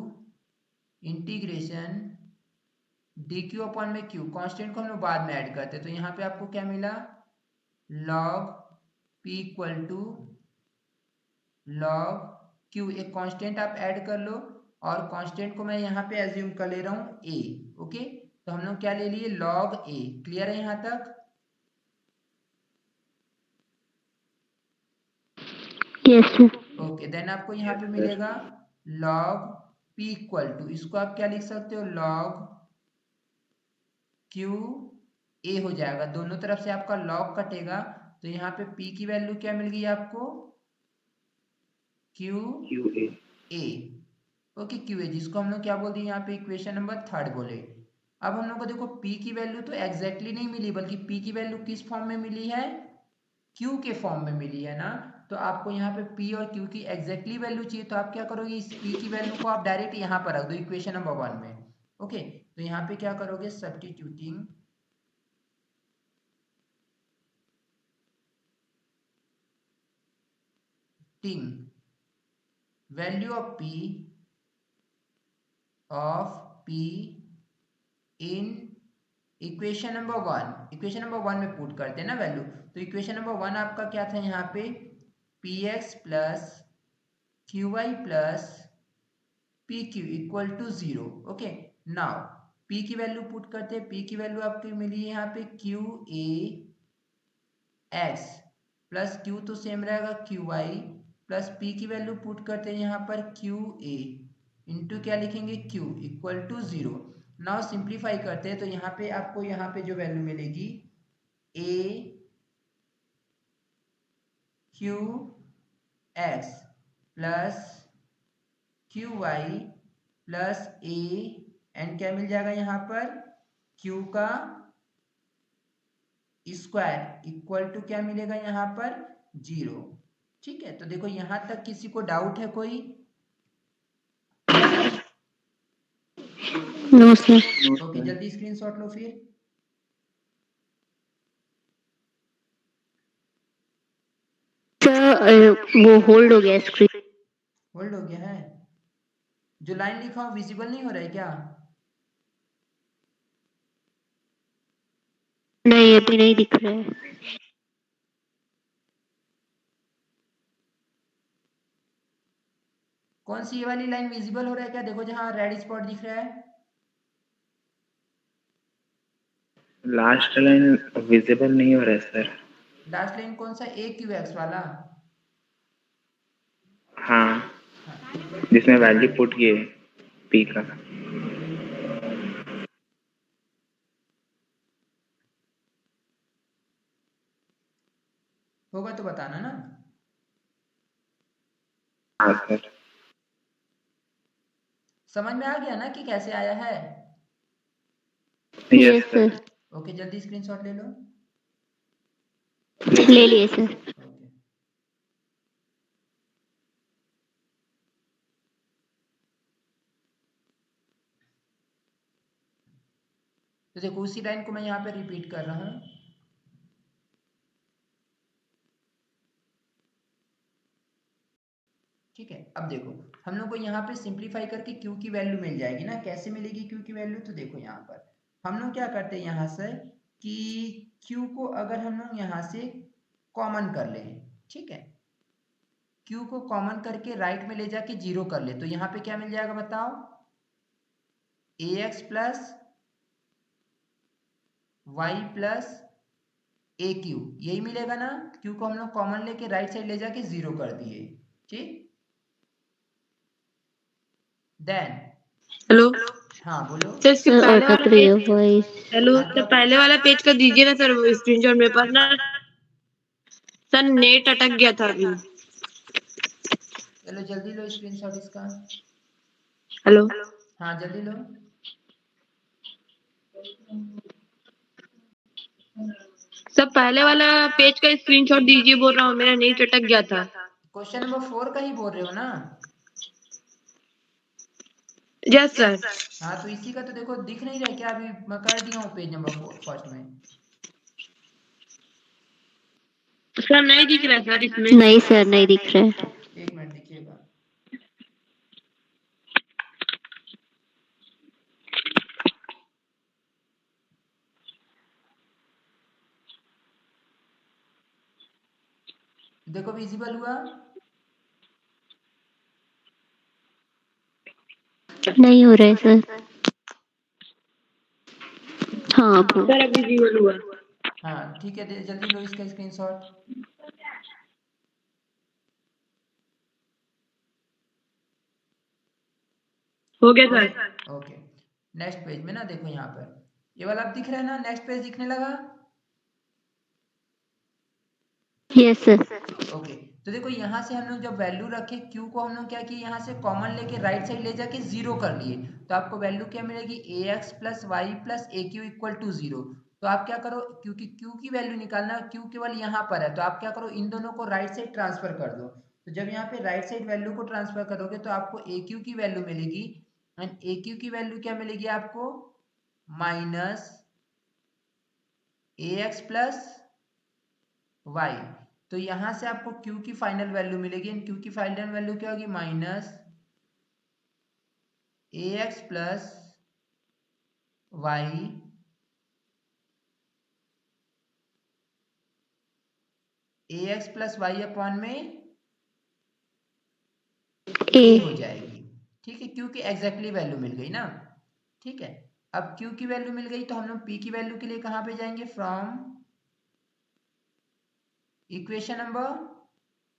integration dq upon में q, कांस्टेंट को हम लोग बाद में ऐड करते हैं, तो यहाँ पे आपको क्या मिला, log p equal to log q, एक कांस्टेंट आप ऐड कर लो, और कांस्टेंट को मैं यहाँ पे एज्यूम कर ले रहा हूँ a। ओके, तो हम लोग क्या ले लिए, log a। क्लियर है यहाँ तक? Yes sir. ओके, देन आपको यहाँ पे मिलेगा log p इक्वल टू, इसको आप क्या लिख सकते हो, log q a हो जाएगा, दोनों तरफ से आपका log कटेगा, तो यहाँ पे p की वैल्यू क्या मिल गई आपको, q a। Okay, q a, जिसको हम लोग क्या बोल दिए यहाँ पे इक्वेशन नंबर 3 बोले। अब हम लोग को देखो p की वैल्यू तो एग्जैक्टली नहीं मिली, बल्कि p की वैल्यू किस फॉर्म में मिली है, q के फॉर्म में मिली है ना, तो आपको यहाँ पे p और q की एग्जैक्टली वैल्यू चाहिए, तो आप क्या करोगे, इस p की वैल्यू को आप डायरेक्ट यहाँ पर रख दो इक्वेशन नंबर 1 में। ओके, तो यहाँ पे क्या करोगे, substituting value of p in equation number 1 में पुट करते हैं ना वैल्यू, तो इक्वेशन नंबर 1 आपका क्या था, यहाँ पे px plus qy plus pq equal to 0। Okay, now p की वैल्यू पुट करते हैं, p की वैल्यू आपकी मिली है यहाँ पे q a x plus q तो सेम रहेगा qy प्लस p की वैल्यू पुट करते हैं यहाँ पर q a इंटू क्या लिखेंगे, q equal to 0। Now simplify करते हैं, तो यहाँ पे आपको यहाँ पे जो वैल्यू मिलेगी a q x plus Q Y plus a and क्या मिल जाएगा यहाँ पर, q का स्क्वायर इक्वल टू क्या मिलेगा यहाँ पर, 0। ठीक है, तो देखो यहाँ तक किसी को डाउट है कोई? No sir. ओके, जल्दी स्क्रीनशॉट लो फिर। सर वो होल्ड हो गया स्क्रीन। होल्ड हो गया है? जो लाइन लिखा हो विजिबल नहीं हो रहा है क्या? नहीं अभी नहीं दिख रहा है। कौन सी ये वाली लाइन विजिबल हो रहा है क्या? देखो जहां रेड स्पॉट दिख रहा है। लास्ट लाइन विजिबल नहीं हो रहा है सर। लास्ट लाइन कौन सा? ए क्यू एक्स वाला? हाँ, हाँ ठीक है, जिसमें वैल्यू पुट किए पी का। ओके। होगा तो बताना ना। हाँ सर। समझ में आ गया ना कि कैसे आया है? Yes yes sir. Sir, okay, जल्दी स्क्रीनशॉट ले लो। ले लिए सर। ओके, तो देखो उसी लाइन को मैं यहाँ पे रिपीट कर रहा हूँ। ठीक है, अब देखो हम लोग को यहाँ पे सिंप्लीफाई करके Q की वैल्यू मिल जाएगी ना। कैसे मिलेगी Q की वैल्यू? तो देखो यहाँ पर हम लोग क्या करते हैं यहाँ से कि Q को अगर हम लोग यहाँ से कॉमन कर ले, ठीक है, Q को कॉमन करके राइट में ले जाके जीरो कर ले, तो यहाँ पे क्या मिल जाएगा बताओ? ax plus y plus a Q, यही मिलेगा ना। Q को हम लोग कॉमन लेके राइट साइड ले जाके जीरो कर दिए, ठीक। देन हेलो हाँ बोलो। सर, इसके सर पहले वाला अटक रही है पेज। वॉइस। हेलो हाँ सर, क्या? पहले वाला पेज का दीजिए ना सर, वो स्क्रीनशॉट मेरे पास ना। सर नेट अटक गया था अभी। चलो जल्दी लो स्क्रीनशॉट इसका। हेलो हाँ जल्दी लो। सर, पहले वाला पेज का स्क्रीनशॉट दीजिए, बोल रहा हूँ, मेरा नेट अटक गया था। क्वेश्चन नंबर 4 का ही बोल रहे हो ना? Yes sir. हाँ तो इसी का तो देखो दिख नहीं रहा है क्या? अभी मैं कर दिया हूँ पेज नंबर 4 फर्स्ट में। सर नहीं दिख रहा है सर इसमें। नहीं सर नहीं दिख रहा है। एक मिनट दिखिएगा। देखो विजिबल हुआ? नहीं हो रहा है सर। हाँ अब हुआ। सर अभी जीवन हुआ। हाँ ठीक है, जल्दी लो इसका स्क्रीनशॉट। हो गया सर। ओके, नेक्स्ट पेज में ना देखो यहाँ पर ये वाला अब दिख रहा है ना? नेक्स्ट पेज दिखने लगा? Yes sir. ओके, तो देखो यहाँ से हम लोग जब वैल्यू रखे Q को हम लोग क्या किए, यहाँ से कॉमन लेके राइट साइड ले जाके जीरो कर लिए, तो आपको वैल्यू क्या मिलेगी? ax plus y plus a q equal to zero. तो आप क्या करो, क्योंकि Q की वैल्यू निकालना, Q केवल यहाँ पर है, तो आप क्या करो, इन दोनों को राइट साइड ट्रांसफर कर दो। तो जब यहाँ पे राइट साइड वैल्यू को ट्रांसफर करोगे तो आपको ए क्यू की वैल्यू मिलेगी, एंड ए क्यू की वैल्यू क्या मिलेगी आपको? Minus ax plus y. तो यहां से आपको Q की फाइनल वैल्यू मिलेगी, एंड Q की फाइनल वैल्यू क्या होगी? Minus ax plus y ax plus y upon में ए a हो जाएगी। ठीक है, Q की एग्जैक्टली वैल्यू मिल गई ना। ठीक है, अब Q की वैल्यू मिल गई तो हम लोग P की वैल्यू के लिए कहां पे जाएंगे? From equation number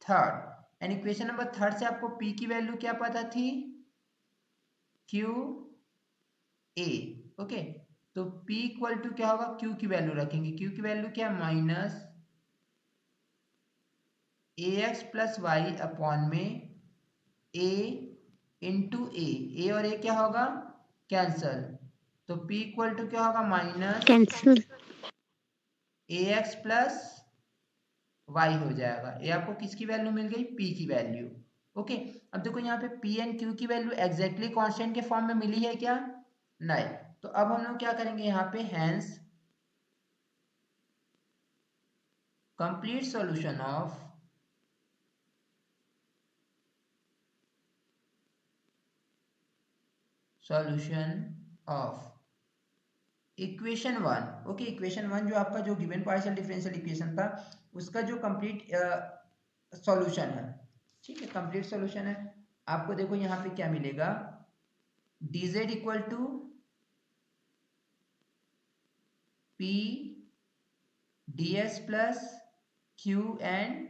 third, and equation number third से आपको P की वैल्यू क्या पता थी? Q A। ओके, तो P इक्वल टू क्या होगा? Q की वैल्यू रखेंगे, Q की वैल्यू क्या? Minus ax plus y upon में a इंटू ए और a क्या होगा? कैंसल। तो P इक्वल टू क्या होगा? Minus cancel. ax plus y हो जाएगा। ये आपको किसकी वैल्यू मिल गई? P की वैल्यू। ओके, अब देखो यहाँ पे P एंड Q की वैल्यू एग्जैक्टली कांस्टेंट के फॉर्म में मिली है क्या? नहीं। तो अब हम लोग क्या करेंगे यहाँ पे? Hence complete solution of solution of equation 1। Okay, equation 1 जो आपका जो गिवन पार्शियल डिफरेंशियल इक्वेशन था उसका जो कंप्लीट सॉल्यूशन है। ठीक है, कंप्लीट सॉल्यूशन है। आपको देखो यहाँ पे क्या मिलेगा, dz equal to p ds plus q and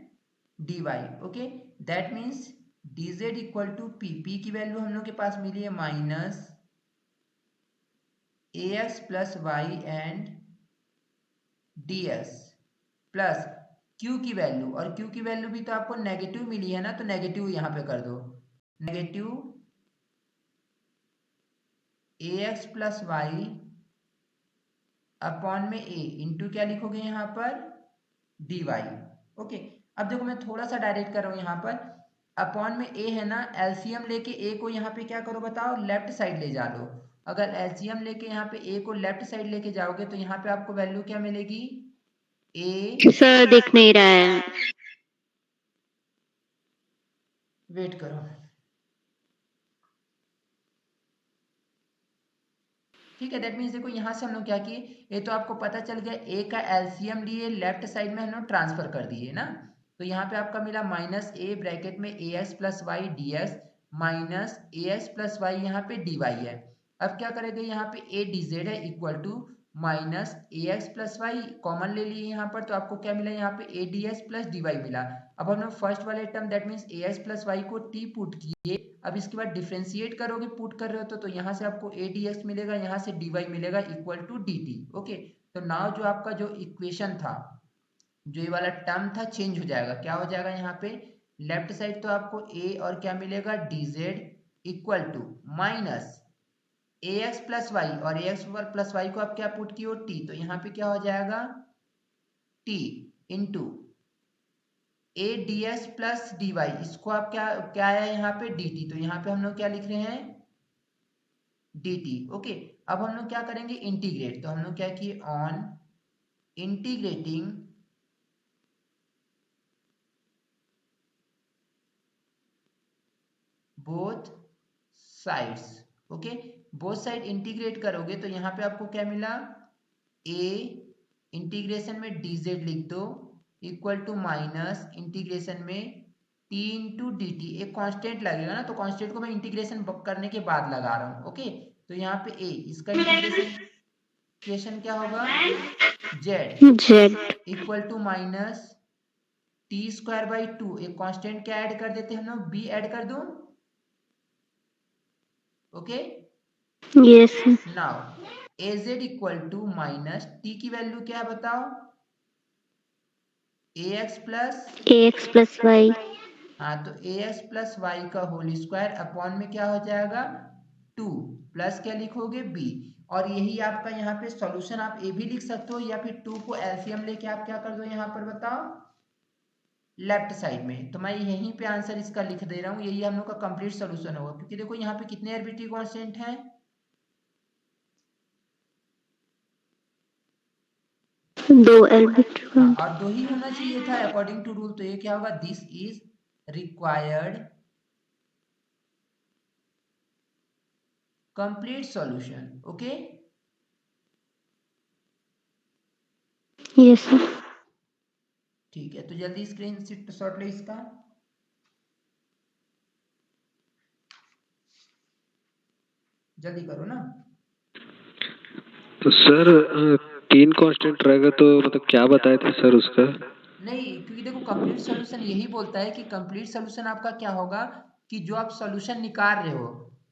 dy। Okay, that means dz equal to p की वैल्यू हम लोग के पास मिली है minus ax plus y and ds plus q की वैल्यू, और q की वैल्यू भी तो आपको नेगेटिव मिली है ना, तो नेगेटिव यहाँ पे कर दो, negative ax plus y upon में a इंटू क्या लिखोगे यहाँ पर dy। ओके, अब देखो मैं थोड़ा सा डायरेक्ट कर रहा हूँ यहाँ पर, अपॉन में a है ना, एलसीएम लेके a को यहाँ पे क्या करो बताओ, लेफ्ट साइड ले जा लो। अगर एलसीएम लेके यहाँ पे a को लेफ्ट साइड लेके जाओगे तो यहाँ पे आपको वैल्यू क्या मिलेगी, a, सर दिख नहीं रहा है। वेट करो, ठीक है। दैट मीन्स देखो यहाँ से हम लोग क्या किए, ये तो आपको पता चल गया a का एलसीएम लिए लेफ्ट साइड में हम लोग ट्रांसफर कर दिए ना, तो यहाँ पे आपका मिला माइनस a ब्रैकेट में ax plus y ds minus ax plus y यहाँ पे dy है। अब क्या करेंगे, यहाँ पे a dz है equal to minus ax plus y common ले लिए यहाँ पर, तो आपको क्या मिला यहाँ पे a ds प्लस dy मिला। अब हम लोग फर्स्ट वाले term that means ax plus y को t पुट किए, अब इसके बाद डिफरेंशिएट करोगे, पुट कर रहे हो तो यहाँ से आपको a dx मिलेगा, यहाँ से dy मिलेगा इक्वल टू dt। ओके, तो नाउ जो आपका जो इक्वेशन था, जो ये वाला टर्म था चेंज हो जाएगा, क्या हो जाएगा यहाँ पे, लेफ्ट साइड तो आपको a और क्या मिलेगा dz equal to minus ax plus y, और ax प्लस वाई को आप क्या पुट किए हो t, तो यहाँ पे क्या हो जाएगा t into a ds plus dy, इसको आप क्या क्या आया यहाँ पे dt, तो यहाँ पे हम लोग क्या लिख रहे हैं dt। ओके, अब हम लोग क्या करेंगे इंटीग्रेट, तो हम लोग क्या किए on integrating both sides. Okay, both side integrate करोगे तो यहाँ पे आपको क्या मिला, a इंटीग्रेशन में dz लिख दो इक्वल टू माइनस इंटीग्रेशन में t इंटू डी टी, एक कांस्टेंट लगेगा ना, तो कांस्टेंट को मैं इंटीग्रेशन करने के बाद लगा रहा हूँ। ओके, तो यहाँ पे a, इसका इंटीग्रेशन क्या होगा z z equal to minus t square by two, एक कांस्टेंट क्या ऐड कर देते हैं हम लोग, b ऐड कर दूं। Okay, yes now az equal to minus t की वैल्यू क्या है बताओ, ax plus, x plus y हाँ तो ax प्लस वाई का होल स्क्वायर अपॉन में क्या हो जाएगा 2 प्लस क्या लिखोगे b, और यही आपका यहाँ पे सॉल्यूशन आप ए भी लिख सकते हो, या फिर 2 को एलसीएम लेके आप क्या कर दो यहाँ पर बताओ लेफ्ट साइड में, तो मैं यहीं पे आंसर इसका लिख दे रहा हूँ, यही हम लोग का कंप्लीट सॉल्यूशन होगा, क्योंकि देखो यहाँ पे कितने आर्बिट्री कांस्टेंट हैं, 2 एल्बिट हाँ, और 2 ही होना चाहिए था अकॉर्डिंग टू रूल, तो ये क्या होगा, this is required complete solution. Okay, yes sir ठीक है, तो जल्दी स्क्रीन शॉट ले इसका, जल्दी करो ना। तो सर 3 कांस्टेंट रहेगा तो मतलब क्या बताए थे सर उसका? नहीं, क्योंकि देखो कंप्लीट सॉल्यूशन यही बोलता है कि कंप्लीट सॉल्यूशन आपका क्या होगा, कि जो आप सॉल्यूशन निकाल रहे हो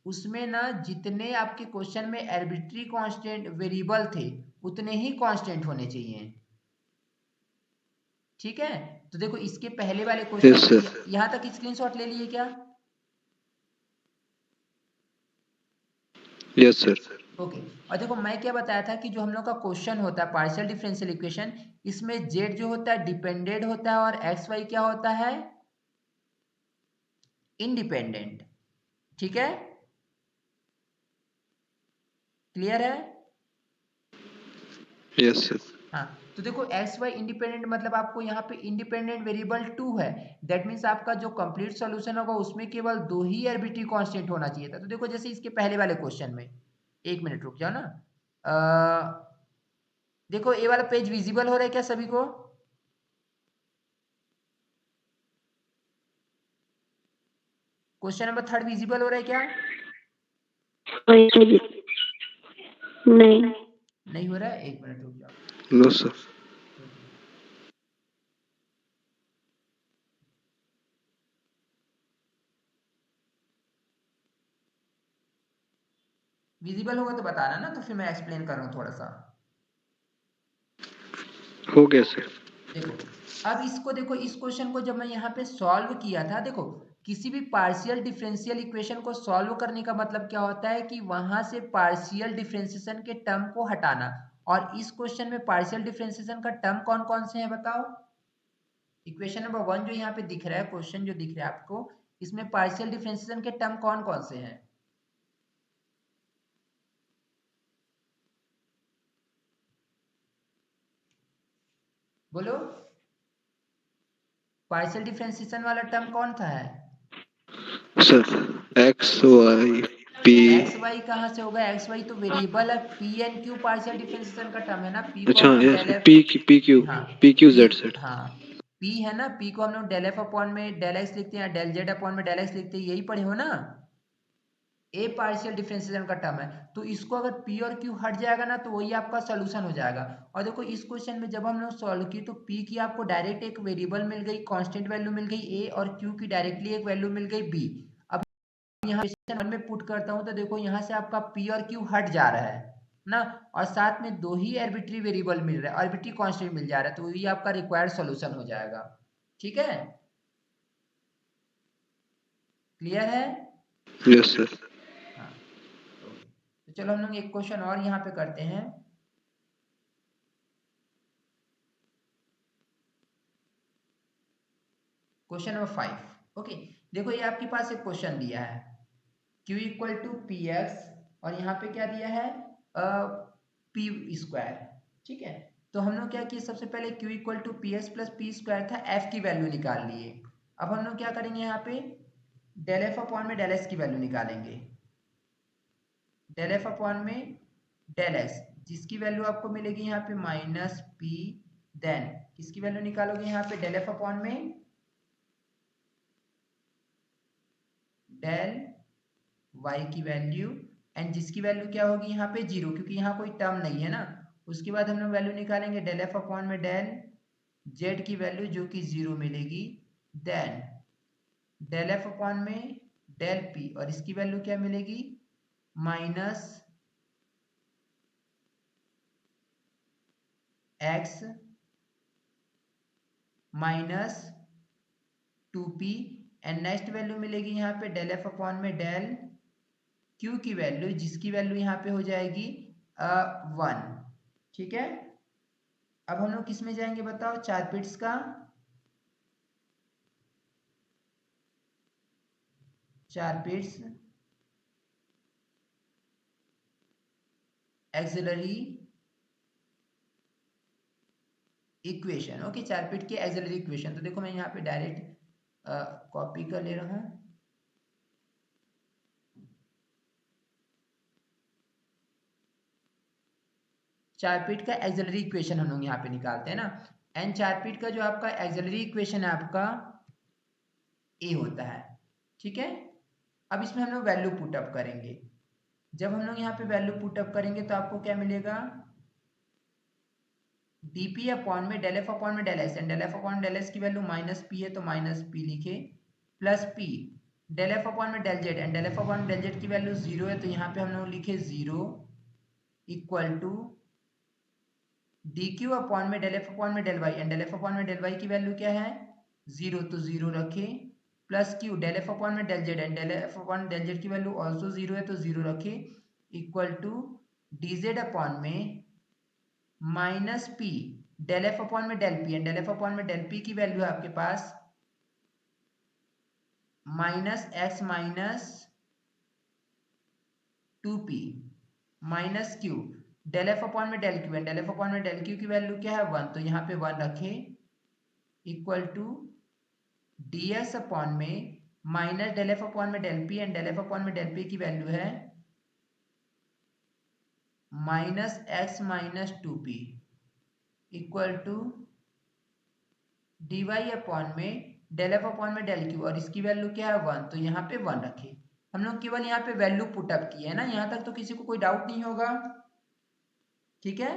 उसमें ना जितने आपके क्वेश्चन में आर्बिट्री कांस्टेंट वेरिएबल थे उतने ही कांस्टेंट होने चाहिए। ठीक है, तो देखो इसके पहले वाले यस क्वेश्चन सर। यहाँ तक स्क्रीनशॉट ले लिए क्या, यस सर। ओके। और देखो मैं क्या बताया था कि जो हम लोग का क्वेश्चन होता है पार्शियल डिफरेंशियल इक्वेशन, इसमें z जो होता है डिपेंडेंट होता है और एक्स वाई क्या होता है इंडिपेंडेंट। ठीक है, क्लियर है। Yes sir. हाँ, तो देखो एक्स वाई इंडिपेंडेंट मतलब आपको यहाँ पे इंडिपेंडेंट वेरिएबल 2 है, दैट मीन्स आपका जो कंप्लीट सॉल्यूशन होगा उसमें केवल 2 ही आर्बिट्री कांस्टेंट होना चाहिए था। तो देखो जैसे इसके पहले वाले क्वेश्चन में, एक मिनट रुक जाओ ना, देखो ये वाला पेज विजिबल हो रहा है क्या सभी को? क्वेश्चन नंबर 3 विजिबल हो रहा है क्या? नहीं। नहीं हो रहा है, एक मिनट रुक जाओ। No sir. विजिबल होगा तो बताना ना, तो फिर मैं एक्सप्लेन कर रहा हूँ थोड़ा सा। हो गया सर। देखो अब इसको देखो, इस क्वेश्चन को जब मैं यहाँ पे सॉल्व किया था, देखो किसी भी पार्शियल डिफरेंशियल इक्वेशन को सॉल्व करने का मतलब क्या होता है कि वहां से पार्शियल डिफरेंशिएशन के टर्म को हटाना। और इस क्वेश्चन में पार्शियल डिफरेंशिएशन का टर्म कौन कौन से हैं बताओ? इक्वेशन नंबर 1 जो यहाँ पे दिख रहा है, क्वेश्चन जो दिख रहा है आपको, इसमें पार्शियल डिफरेंशिएशन के टर्म कौन कौन से हैं? बोलो, पार्शियल डिफरेंशिएशन वाला टर्म कौन था है? Sir x y p. X y कहाँ से होगा? एक्स वाई तो वेरिएबल है, p and q partial differentiation का टर्म है ना, पी को अच्छा, हम लोग डेल एफ, पी क्यू, हाँ p q p, z set. हाँ पी है ना, पी को हम लोग डेल एफ अपॉन में डेल एक्स लिखते हैं, डेल जेड अपॉन में डेल एक्स लिखते हैं, यही पढ़े हो ना? ए पार्शियल डिफरेंशिएशन का टर्म है, तो इसको अगर पी और क्यू हट जाएगा ना तो वही आपका सोल्यूशन हो जाएगा। और देखो इस क्वेश्चन में जब हम लोग सॉल्व की तो पी की आपको डायरेक्ट एक वेरिएबल मिल गई, कांस्टेंट वैल्यू मिल गई ए, और क्यू की डायरेक्टली एक वैल्यू मिल गई बी। अब यहाँ क्वेश्चन में पुट करता हूँ तो देखो यहाँ से आपका पी और क्यू हट जा रहा है ना, और साथ में 2 ही आर्बिट्री वेरिएबल मिल रहा है, आर्बिट्री कांस्टेंट मिल जा रहा है, तो ये आपका रिक्वायर्ड सॉल्यूशन हो जाएगा। ठीक है, क्लियर है? Yes sir. हाँ, ओके, तो चलो हम लोग एक क्वेश्चन और यहाँ पे करते हैं। Question number 5। ओके, देखो ये आपके पास एक क्वेश्चन दिया है, q equal to P x, और यहाँ पे क्या दिया है, पी स्क्वायर। ठीक है, तो हम लोग क्या किए, सबसे पहले q equal to P x plus P square था, f की वैल्यू निकाल लिए। अब हम लोग क्या करेंगे, यहाँ पे डेल एफ अपॉन में डेल एक्स की वैल्यू निकालेंगे, डेल एफ अपॉन में डेल एक्स, जिसकी वैल्यू आपको मिलेगी यहाँ पे माइनस पी, देन किसकी वैल्यू निकालोगे यहाँ पे, डेल एफ अपॉन में डेल y की वैल्यू, एंड जिसकी वैल्यू क्या होगी यहाँ पे 0, क्योंकि यहाँ कोई टर्म नहीं है ना। उसके बाद हम लोग वैल्यू निकालेंगे डेल एफ अपॉन में डेल z की वैल्यू जो कि 0 मिलेगी, देन डेल एफ अपॉन में डेल p, और इसकी वैल्यू क्या मिलेगी, minus x minus 2p, and next value मिलेगी यहाँ पे डेल एफ अपॉन में डेल q की वैल्यू, जिसकी वैल्यू यहाँ पे हो जाएगी 1। ठीक है, अब हम लोग किस में जाएंगे बताओ, चार पिट्स का, चार पिट्स एक्सिलरी इक्वेशन। ओके, चार पिट की एक्सिलरी इक्वेशन, तो देखो मैं यहाँ पे डायरेक्ट कॉपी कर ले रहा हूँ। चार पिट का एक्सिलरी इक्वेशन हम लोग यहाँ पे निकालते हैं ना, एंड चार पिट का जो आपका एक्सिलरी इक्वेशन है आपका ए होता है। ठीक है, अब इसमें हम लोग वैल्यू पुट अप करेंगे, जब हम लोग यहाँ पे वैल्यू पुट अप करेंगे तो आपको क्या मिलेगा, dp अपॉन में डेल एफ अपॉन में del S, and del F upon del S की वैल्यू माइनस पी है तो माइनस पी लिखे, plus P del F upon में del Z, and del F upon del Z की value 0 है तो यहाँ पे हम लोग लिखे 0 equal to D Q upon में डेल एफ अपॉन में del Y, and del F upon में डेल वाई की वैल्यू क्या है 0, तो 0 रखे, plus Q del F upon में del Z, and del F upon del Z की वैल्यू ऑल्सो 0 है तो 0 रखे, equal to D Z upon में minus P del F upon में del P, and del F upon में del P की value है आपके पास minus x minus 2p minus Q del F upon में del Q, and del F upon में del Q की value क्या है 1, तो यहाँ पे 1 रखे, equal to d s upon में माइनस डेल एफ अपॉन में del P, and del F upon में डेल पी की वैल्यू है minus x minus 2p, equal to D Y upon में डेल एफ अपॉन में डेल क्यू, और इसकी value क्या है 1, तो यहाँ पे 1 रखे। हम लोग केवल यहाँ पे वैल्यू पुटअप किए है ना, यहाँ तक तो किसी को कोई डाउट नहीं होगा, ठीक है।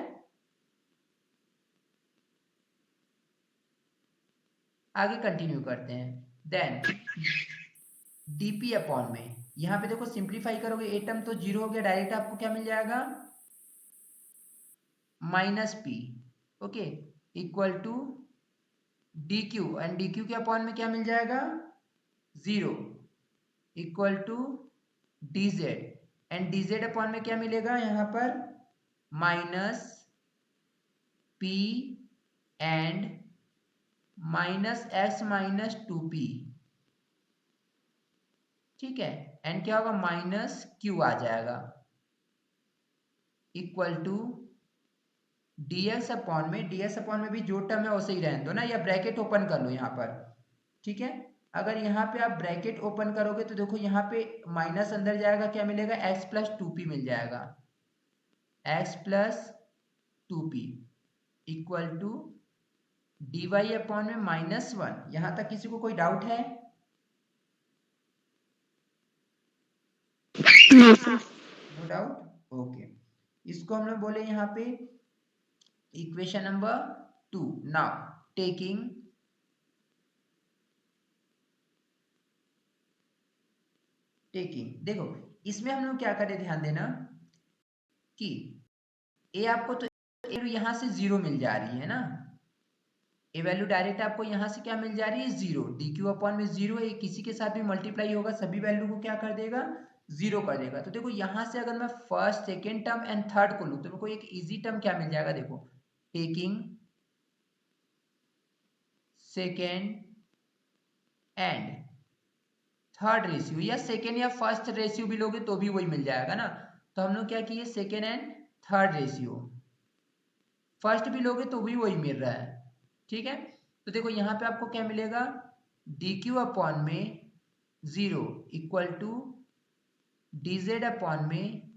आगे कंटिन्यू करते हैं। देन dp अपॉन में, यहाँ पे देखो सिंप्लीफाई करोगे, ए टर्म तो 0 हो गया, डायरेक्ट आपको क्या मिल जाएगा minus p, okay, equal to dq, and dq के अपॉन में क्या मिल जाएगा 0, equal to dz, and dz upon में क्या मिलेगा यहाँ पर minus p and minus x minus 2p, ठीक है, एंड क्या होगा माइनस क्यू आ जाएगा, इक्वल टू dx अपॉन में, dx अपॉन में भी जो टर्म है वैसे ही रहने दो ना, या ब्रैकेट ओपन कर लो यहाँ पर, ठीक है। अगर यहाँ पे आप ब्रैकेट ओपन करोगे तो देखो यहाँ पे माइनस अंदर जाएगा, क्या मिलेगा x प्लस 2p मिल जाएगा, x plus 2p, equal to D Y upon में माइनस 1। यहाँ तक किसी को कोई डाउट है? No doubt, okay. इसको हम लोग बोले यहाँ पे इक्वेशन नंबर 2। नाउ टेकिंग देखो इसमें हम लोग क्या करें, ध्यान देना कि ए आपको तो यहाँ से 0 मिल जा रही है ना, ए वैल्यू डायरेक्ट आपको यहाँ से क्या मिल जा रही है 0, डी क्यू अपॉन में 0, ये किसी के साथ भी मल्टीप्लाई होगा सभी वैल्यू को क्या कर देगा 0 कर देगा। तो देखो यहाँ से अगर मैं first second term and third को लूँ तो मेरे को एक इजी टर्म क्या मिल जाएगा, देखो taking second and third ratio, या सेकेंड या फर्स्ट रेशियो भी लोगे तो भी वही मिल जाएगा ना। तो हम लोग क्या किए second and third ratio, first भी लोगे तो भी वही मिल रहा है, ठीक है। तो देखो यहाँ पे आपको क्या मिलेगा डी क्यू अपॉन में 0 equal to D Z upon में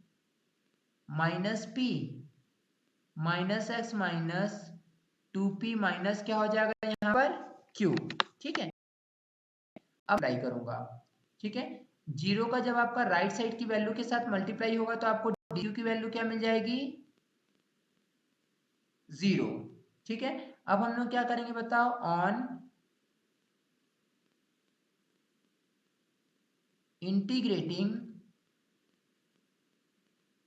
minus P minus x minus 2p minus क्या हो जाएगा यहाँ पर q, ठीक है। अब अप्लाई करूंगा, ठीक है। 0 का जब आपका राइट साइड की वैल्यू के साथ मल्टीप्लाई होगा तो आपको डी की वैल्यू क्या मिल जाएगी 0, ठीक है। अब हम लोग क्या करेंगे बताओ, ऑन इंटीग्रेटिंग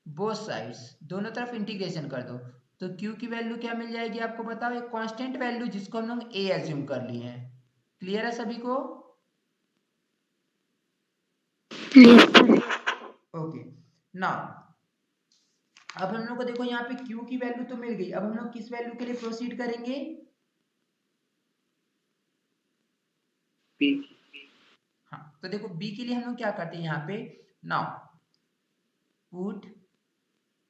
बोथ साइड्स, दोनों तरफ इंटीग्रेशन कर दो, तो q की वैल्यू क्या मिल जाएगी आपको बताओ, एक कांस्टेंट वैल्यू जिसको हम लोग a एज्यूम कर लिए हैं। क्लियर है सभी को? ओके, नाउ अब हम लोग को देखो यहाँ पे q की वैल्यू तो मिल गई, अब हम लोग किस वैल्यू के लिए प्रोसीड करेंगे p, हाँ, तो देखो b के लिए हम लोग क्या करते हैं यहाँ पे, नाउ पुट,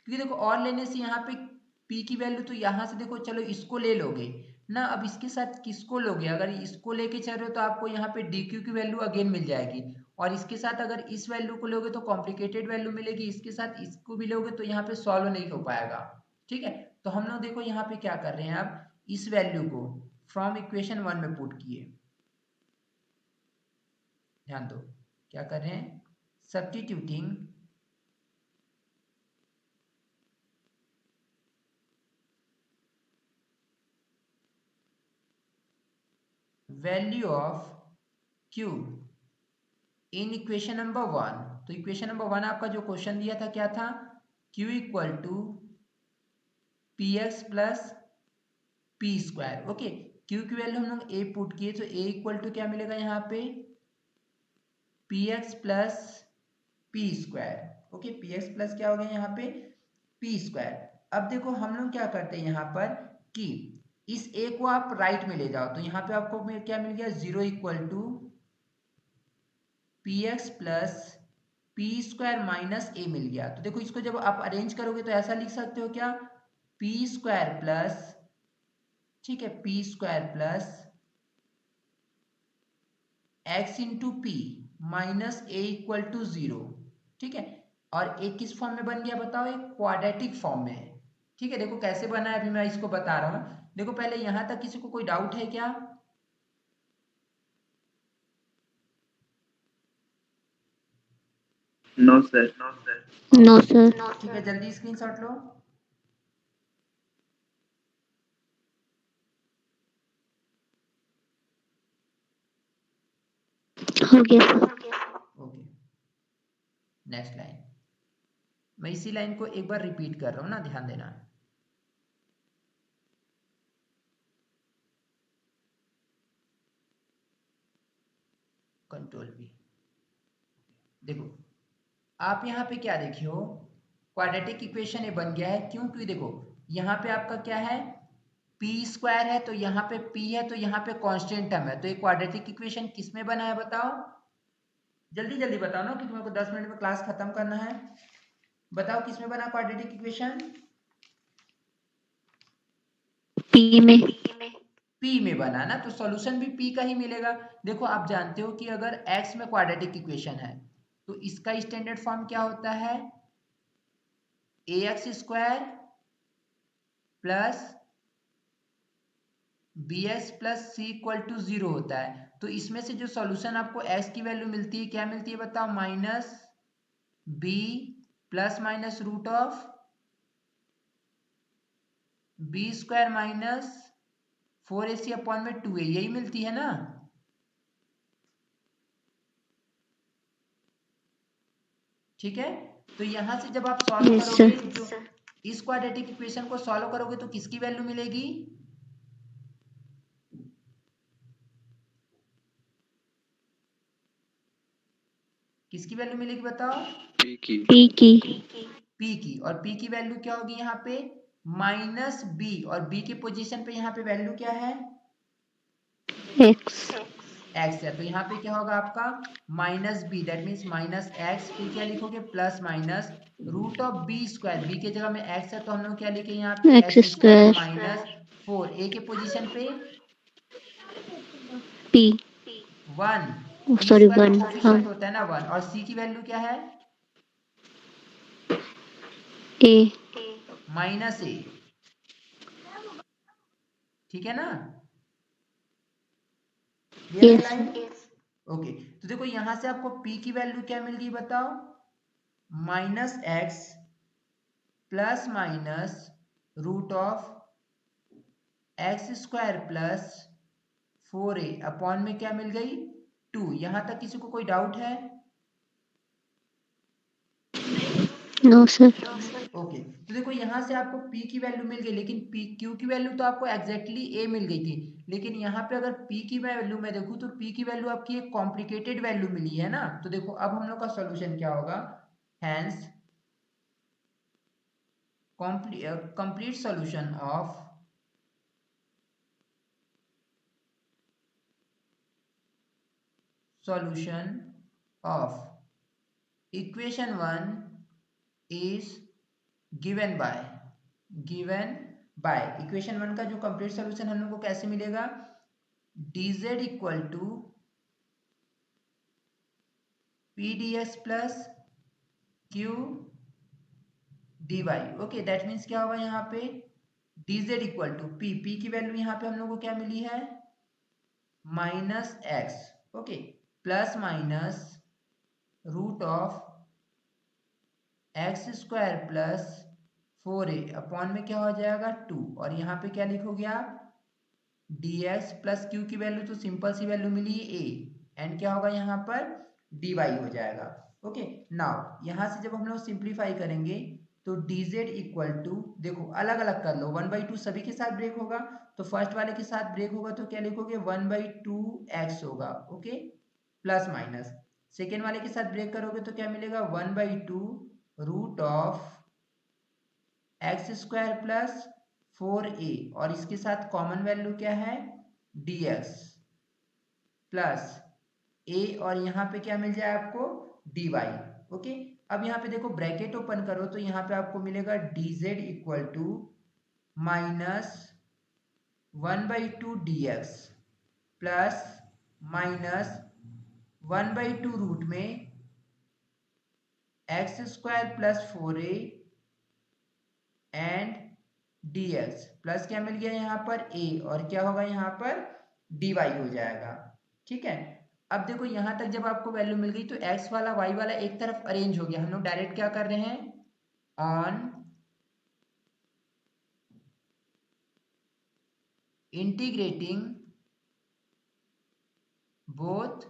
क्योंकि देखो और लेने से यहाँ पे p की वैल्यू तो यहाँ से देखो चलो इसको ले लोगे ना, अब इसके साथ किसको लोगे, अगर इसको लेके चल रहे हो तो आपको यहाँ पे dq की वैल्यू अगेन मिल जाएगी, और इसके साथ अगर इस वैल्यू को लोगे तो कॉम्प्लिकेटेड वैल्यू मिलेगी, इसके साथ इसको भी लोगे तो यहाँ पे सॉल्व नहीं हो पाएगा, ठीक है। तो हम लोग देखो यहाँ पे क्या कर रहे हैं, अब इस वैल्यू को फ्रॉम इक्वेशन 1 में पुट किए, ध्यान दो क्या कर रहे हैं, substituting value of q in equation number 1। तो इक्वेशन नंबर 1 आपका जो क्वेश्चन दिया था क्या था, q equal to P x plus P square, okay. q की वैल्यू हम लोग a पुट किए, तो a इक्वल टू क्या मिलेगा यहाँ पे P x plus P square, okay. P x plus क्या हो गया यहाँ पे पी स्क्वायर। अब देखो हम लोग क्या करते हैं यहाँ पर कि इस a को आप राइट में ले जाओ, तो यहाँ पे आपको क्या मिल गया 0 equal to P x plus P square minus A मिल गया। तो देखो इसको जब आप अरेंज करोगे तो ऐसा लिख सकते हो क्या, पी स्क्वायर प्लस, ठीक है, p square plus x into p minus a equal to 0, ठीक है। और एक किस फॉर्म में बन गया बताओ, एक क्वाड्रेटिक फॉर्म में है, ठीक है। देखो कैसे बना है अभी मैं इसको बता रहा हूँ। देखो पहले यहां तक किसी को कोई डाउट है क्या? No sir. No sir. ठीक है, जल्दी स्क्रीनशॉट लो। हो गया सर। Okay, next line. मैं इसी लाइन को एक बार रिपीट कर रहा हूँ ना, ध्यान देना। कंट्रोल भी, देखो आप यहाँ पे क्या देखे हो, क्वाड्रेटिक इक्वेशन ये बन गया है। क्यों? क्योंकि देखो यहाँ पे आपका क्या है, पी स्क्वायर है, तो यहाँ पे पी है, तो यहाँ पे कांस्टेंट टर्म है। तो ये क्वाड्रेटिक इक्वेशन किस में बना है बताओ, जल्दी जल्दी बताओ ना, क्योंकि मेरे को 10 मिनट में क्लास खत्म करना है। बताओ किस में बना क्वाड्रेटिक इक्वेशन? पी में। पी में बना ना, तो सॉल्यूशन भी पी का ही मिलेगा। देखो आप जानते हो कि अगर एक्स में क्वाड्रेटिक इक्वेशन है तो इसका स्टैंडर्ड फॉर्म क्या होता है, A X square plus B X plus C equal to 0 होता है। तो इसमें से जो सॉल्यूशन आपको एक्स की वैल्यू मिलती है, क्या मिलती है बताओ, minus b plus minus root of b square minus 4ac upon में 2a, यही मिलती है ना। ठीक है, तो यहां से जब आप सॉल्व यस करोगे, सर। जो इस क्वाड्रेटिक इक्वेशन को सॉल्व करोगे तो किसकी वैल्यू मिलेगी, किसकी वैल्यू मिलेगी बताओ, पी की। पी की। पी की। और पी की वैल्यू क्या होगी यहाँ पे, माइनस बी, और बी के पोजीशन पे यहाँ पे वैल्यू क्या है, एक्स। एक्स है। तो यहाँ पे क्या होगा आपका, minus b, that means minus x, फिर क्या लिखोगे, plus minus root of b square, b के जगह में एक्स है तो हम लोग क्या लिखे यहाँ पे, x x square square. Minus 4, ए के पोजीशन पे पी। 1, पी सॉरी स्क्वायर का 1। हाँ। कोफिशिएंट होता है ना 1, और सी की वैल्यू क्या है, ए। माइनस ए, ठीक है ना, क्लियर है यस लाइन? सर। ओके, तो देखो यहां से आपको p की वैल्यू क्या मिल गई बताओ, minus x plus minus root of x square plus 4a upon में क्या मिल गई, 2। यहां तक किसी को कोई डाउट है? No sir. ओके, तो देखो यहां से आपको p की वैल्यू मिल गई, लेकिन p q की वैल्यू तो आपको एग्जैक्टली a मिल गई थी। लेकिन यहाँ पे अगर p की वैल्यू मैं देखूँ तो p की वैल्यू आपकी एक कॉम्प्लिकेटेड वैल्यू मिली है ना। तो देखो अब हम लोग का सॉल्यूशन क्या होगा, hence complete solution of equation 1 is given by equation 1 का जो कंप्लीट सॉल्यूशन हम लोग को कैसे मिलेगा, dz equal to p d x plus q d y. Okay, that means क्या होगा यहाँ पे, dz इक्वल टू पी की वैल्यू यहाँ पे हम लोग को क्या मिली है, minus x, okay, plus minus root of x square plus 4a upon में क्या हो जाएगा 2, और यहाँ पे क्या लिखोगे आप, dx प्लस क्यू की वैल्यू तो सिंपल सी वैल्यू मिली है a, एंड क्या होगा यहाँ पर dy हो जाएगा। ओके, नाउ यहाँ से जब हम लोग सिंप्लीफाई करेंगे तो dz इक्वल टू, देखो अलग अलग कर लो, 1/2 सभी के साथ ब्रेक होगा, तो फर्स्ट वाले के साथ ब्रेक होगा तो क्या लिखोगे, 1/2x होगा, ओके, प्लस माइनस। सेकेंड वाले के साथ ब्रेक करोगे तो क्या मिलेगा, 1/2 root of x square plus 4a, और इसके साथ कॉमन वैल्यू क्या है, dx प्लस a, और यहाँ पे क्या मिल जाए आपको, dy। ओके। अब यहाँ पे देखो ब्रैकेट ओपन करो तो यहाँ पे आपको मिलेगा dz equal to minus 1/2 dx plus minus 1/2 root में X square plus 4a and dx plus क्या मिल गया यहाँ पर a और क्या होगा यहाँ पर dy हो जाएगा। ठीक है, अब देखो यहाँ तक जब आपको वैल्यू मिल गई तो x वाला y वाला एक तरफ अरेंज हो गया। हम लोग डायरेक्ट क्या कर रहे हैं, ऑन इंटीग्रेटिंग बोथ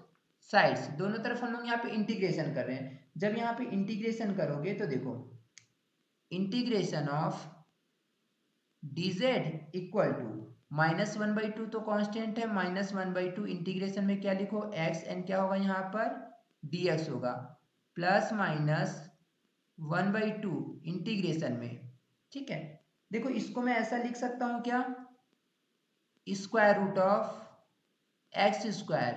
साइड्स, दोनों तरफ हम लोग यहाँ पे इंटीग्रेशन कर रहे हैं। जब यहाँ पे इंटीग्रेशन करोगे तो देखो integration of dz equal to -1/2 तो कांस्टेंट है, -1/2 इंटीग्रेशन में क्या लिखो x एंड क्या होगा यहाँ पर dx होगा, प्लस माइनस 1/2 इंटीग्रेशन में। ठीक है, देखो इसको मैं ऐसा लिख सकता हूँ क्या, square root of x square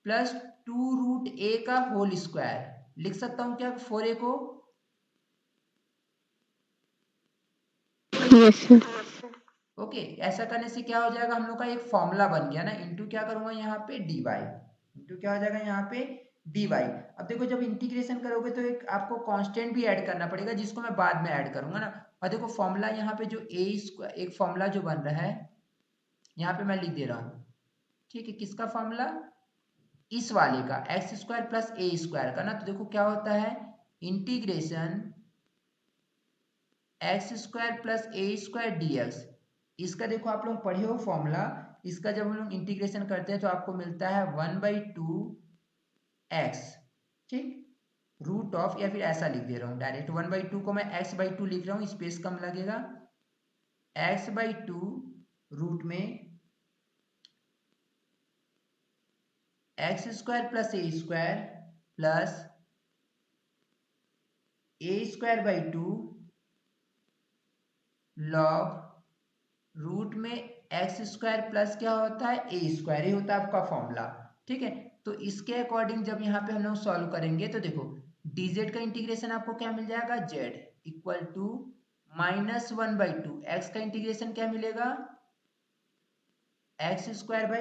plus 2 root a का होल स्क्वायर लिख सकता हूँ क्या 4a को। Yes sir. ओके, ऐसा करने से क्या हो जाएगा, हम लोग का एक फॉर्मूला बन गया ना, इंटू क्या करूंगा यहाँ पे dy, इंटू क्या हो जाएगा यहाँ पे dy। अब देखो जब इंटीग्रेशन करोगे तो एक आपको कांस्टेंट भी ऐड करना पड़ेगा जिसको मैं बाद में ऐड करूंगा ना। और देखो फॉर्मूला यहाँ पे जो एक फॉर्मूला जो बन रहा है यहाँ पे मैं लिख दे रहा हूँ। ठीक है, किसका फॉर्मूला, इस वाले का x square plus A square का ना। तो देखो क्या होता है, integration x square plus A square dx, इसका देखो आप लोग पढ़े हो फॉर्मूला, इसका जब हम लोग इंटीग्रेशन करते हैं तो आपको मिलता है 1/2 x, ठीक, रूट ऑफ, या फिर ऐसा लिख दे रहा हूँ डायरेक्ट 1/2 को मैं x/2 लिख रहा हूँ, स्पेस कम लगेगा, x/2 रूट में X square plus A square plus a²/2 log root में एक्स स्क्वायर प्लस क्या होता है ए स्क्वायर, ये होता है आपका फॉर्मूला। ठीक है, तो इसके अकॉर्डिंग जब यहाँ पे हम लोग सॉल्व करेंगे तो देखो dz का इंटीग्रेशन आपको क्या मिल जाएगा, z इक्वल टू -1/2, x का इंटीग्रेशन क्या मिलेगा, x²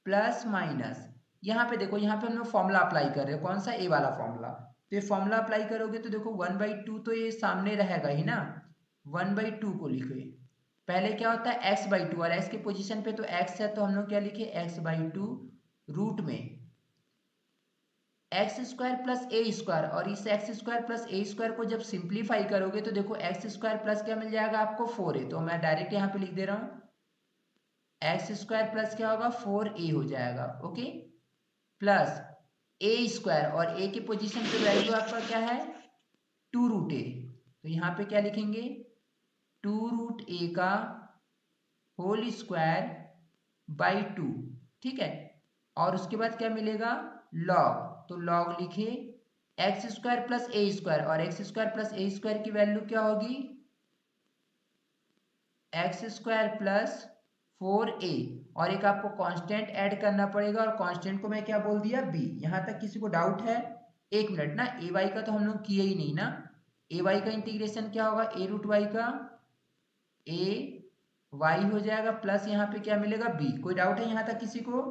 प्लस माइनस, यहाँ पे देखो यहाँ पे हम लोग फॉर्मूला अप्लाई कर रहे हैं, कौन सा, ए वाला फॉर्मूला। तो ये फॉर्मूला अप्लाई करोगे तो देखो 1/2 तो ये सामने रहेगा ही ना, 1/2 को लिखे, पहले क्या होता है x/2 और x के पोजीशन पे तो x है तो हम लोग क्या लिखे x/2 रूट में x² प्लस ए स्क्वायर, और इस x² प्लस ए स्क्वायर को जब सिंप्लीफाई करोगे तो देखो x² प्लस क्या मिल जाएगा आपको 4a, तो मैं डायरेक्ट यहाँ पे लिख दे रहा हूँ x² प्लस क्या होगा 4a हो जाएगा। ओके, प्लस ए स्क्वायर, और ए के पोजीशन पे वैल्यू आपका क्या है 2 रूट ए, तो यहाँ पे क्या लिखेंगे 2 रूट ए का होल स्क्वायर बाई 2। ठीक है, और उसके बाद क्या मिलेगा लॉग, तो लॉग लिखे x² प्लस ए स्क्वायर, और x² प्लस ए स्क्वायर की वैल्यू क्या होगी x² प्लस 4a, और एक आपको कांस्टेंट ऐड करना पड़ेगा, और कांस्टेंट को मैं क्या बोल दिया b। यहाँ तक किसी को डाउट है, एक मिनट ना, ए वाई का तो हम लोग किए ही नहीं ना, ए वाई का इंटीग्रेशन क्या होगा a रूट वाई का a y हो जाएगा, प्लस यहाँ पे क्या मिलेगा b। कोई डाउट है यहाँ तक किसी को,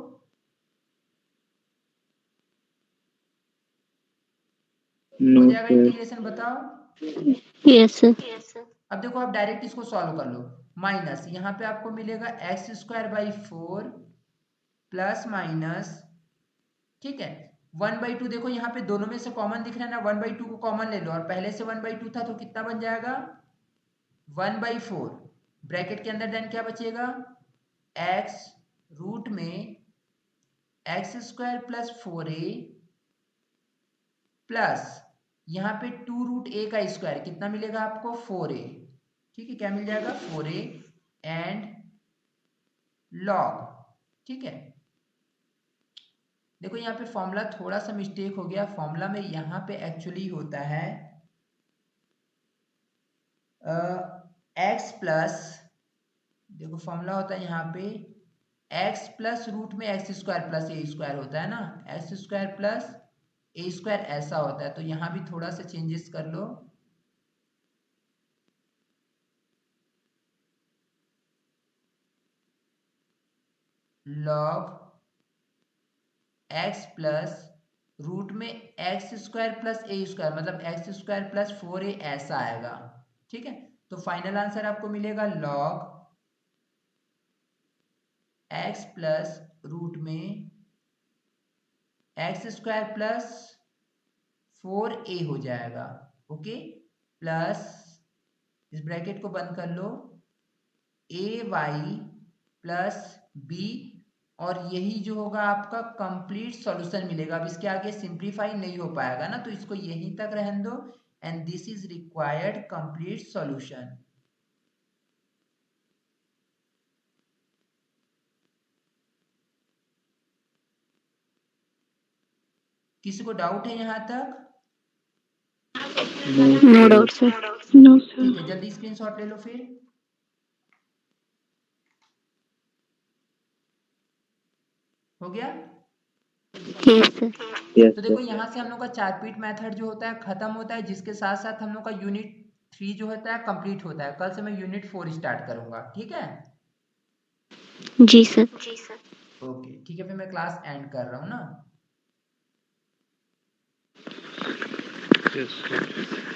हो नो जाएगा सर। इंटीग्रेशन, बताओ। Yes sir. अब देखो आप डायरेक्ट इसको सॉल्व कर लो, माइनस यहाँ पे आपको मिलेगा x²/4 प्लस माइनस, ठीक है 1/2, देखो यहाँ पे दोनों में से कॉमन दिख रहा है ना, 1/2 को कॉमन ले लो, और पहले से 1/2 था तो कितना बन जाएगा 1/4, ब्रैकेट के अंदर देन क्या बचेगा x रूट में x² प्लस 4a प्लस यहाँ पे 2 रूट a का स्क्वायर कितना मिलेगा आपको 4a। ठीक है, क्या मिल जाएगा 4a एंड लॉग। ठीक है, देखो यहाँ पे फॉर्मूला थोड़ा सा मिस्टेक हो गया, फॉर्मूला में यहाँ पे एक्चुअली होता है x प्लस, देखो फॉर्मूला होता है यहाँ पे x प्लस रूट में X square plus A square होता है ना, x square plus A square ऐसा होता है, तो यहाँ भी थोड़ा सा चेंजेस कर लो। log x प्लस रूट में X square plus A square, मतलब एक्स स्क्वायर प्लस 4a ऐसा आएगा, ठीक है। तो फाइनल आंसर आपको मिलेगा log x प्लस रूट में एक्स स्क्वायर प्लस 4a हो जाएगा, ओके, प्लस इस ब्रैकेट को बंद कर लो, ay प्लस b, और यही जो होगा आपका कंप्लीट सॉल्यूशन मिलेगा। अब इसके आगे सिंप्लीफाई नहीं हो पाएगा ना, तो इसको यहीं तक रहने दो, and this is required complete solution. किसी को डाउट है यहाँ तक? No doubt sir. No sir. ठीक है, जल्दी स्क्रीनशॉट ले लो फिर। हो गया? Yes sir. Yes, तो देखो yes, यहाँ से हम लोग का चारपीट मेथड जो होता है खत्म होता है, जिसके साथ साथ हम लोग का यूनिट 3 जो होता है कंप्लीट होता है। कल से मैं यूनिट 4 स्टार्ट करूंगा, ठीक है? जी सर। ओके ठीक है, फिर मैं क्लास एंड कर रहा हूँ ना। yes, sir.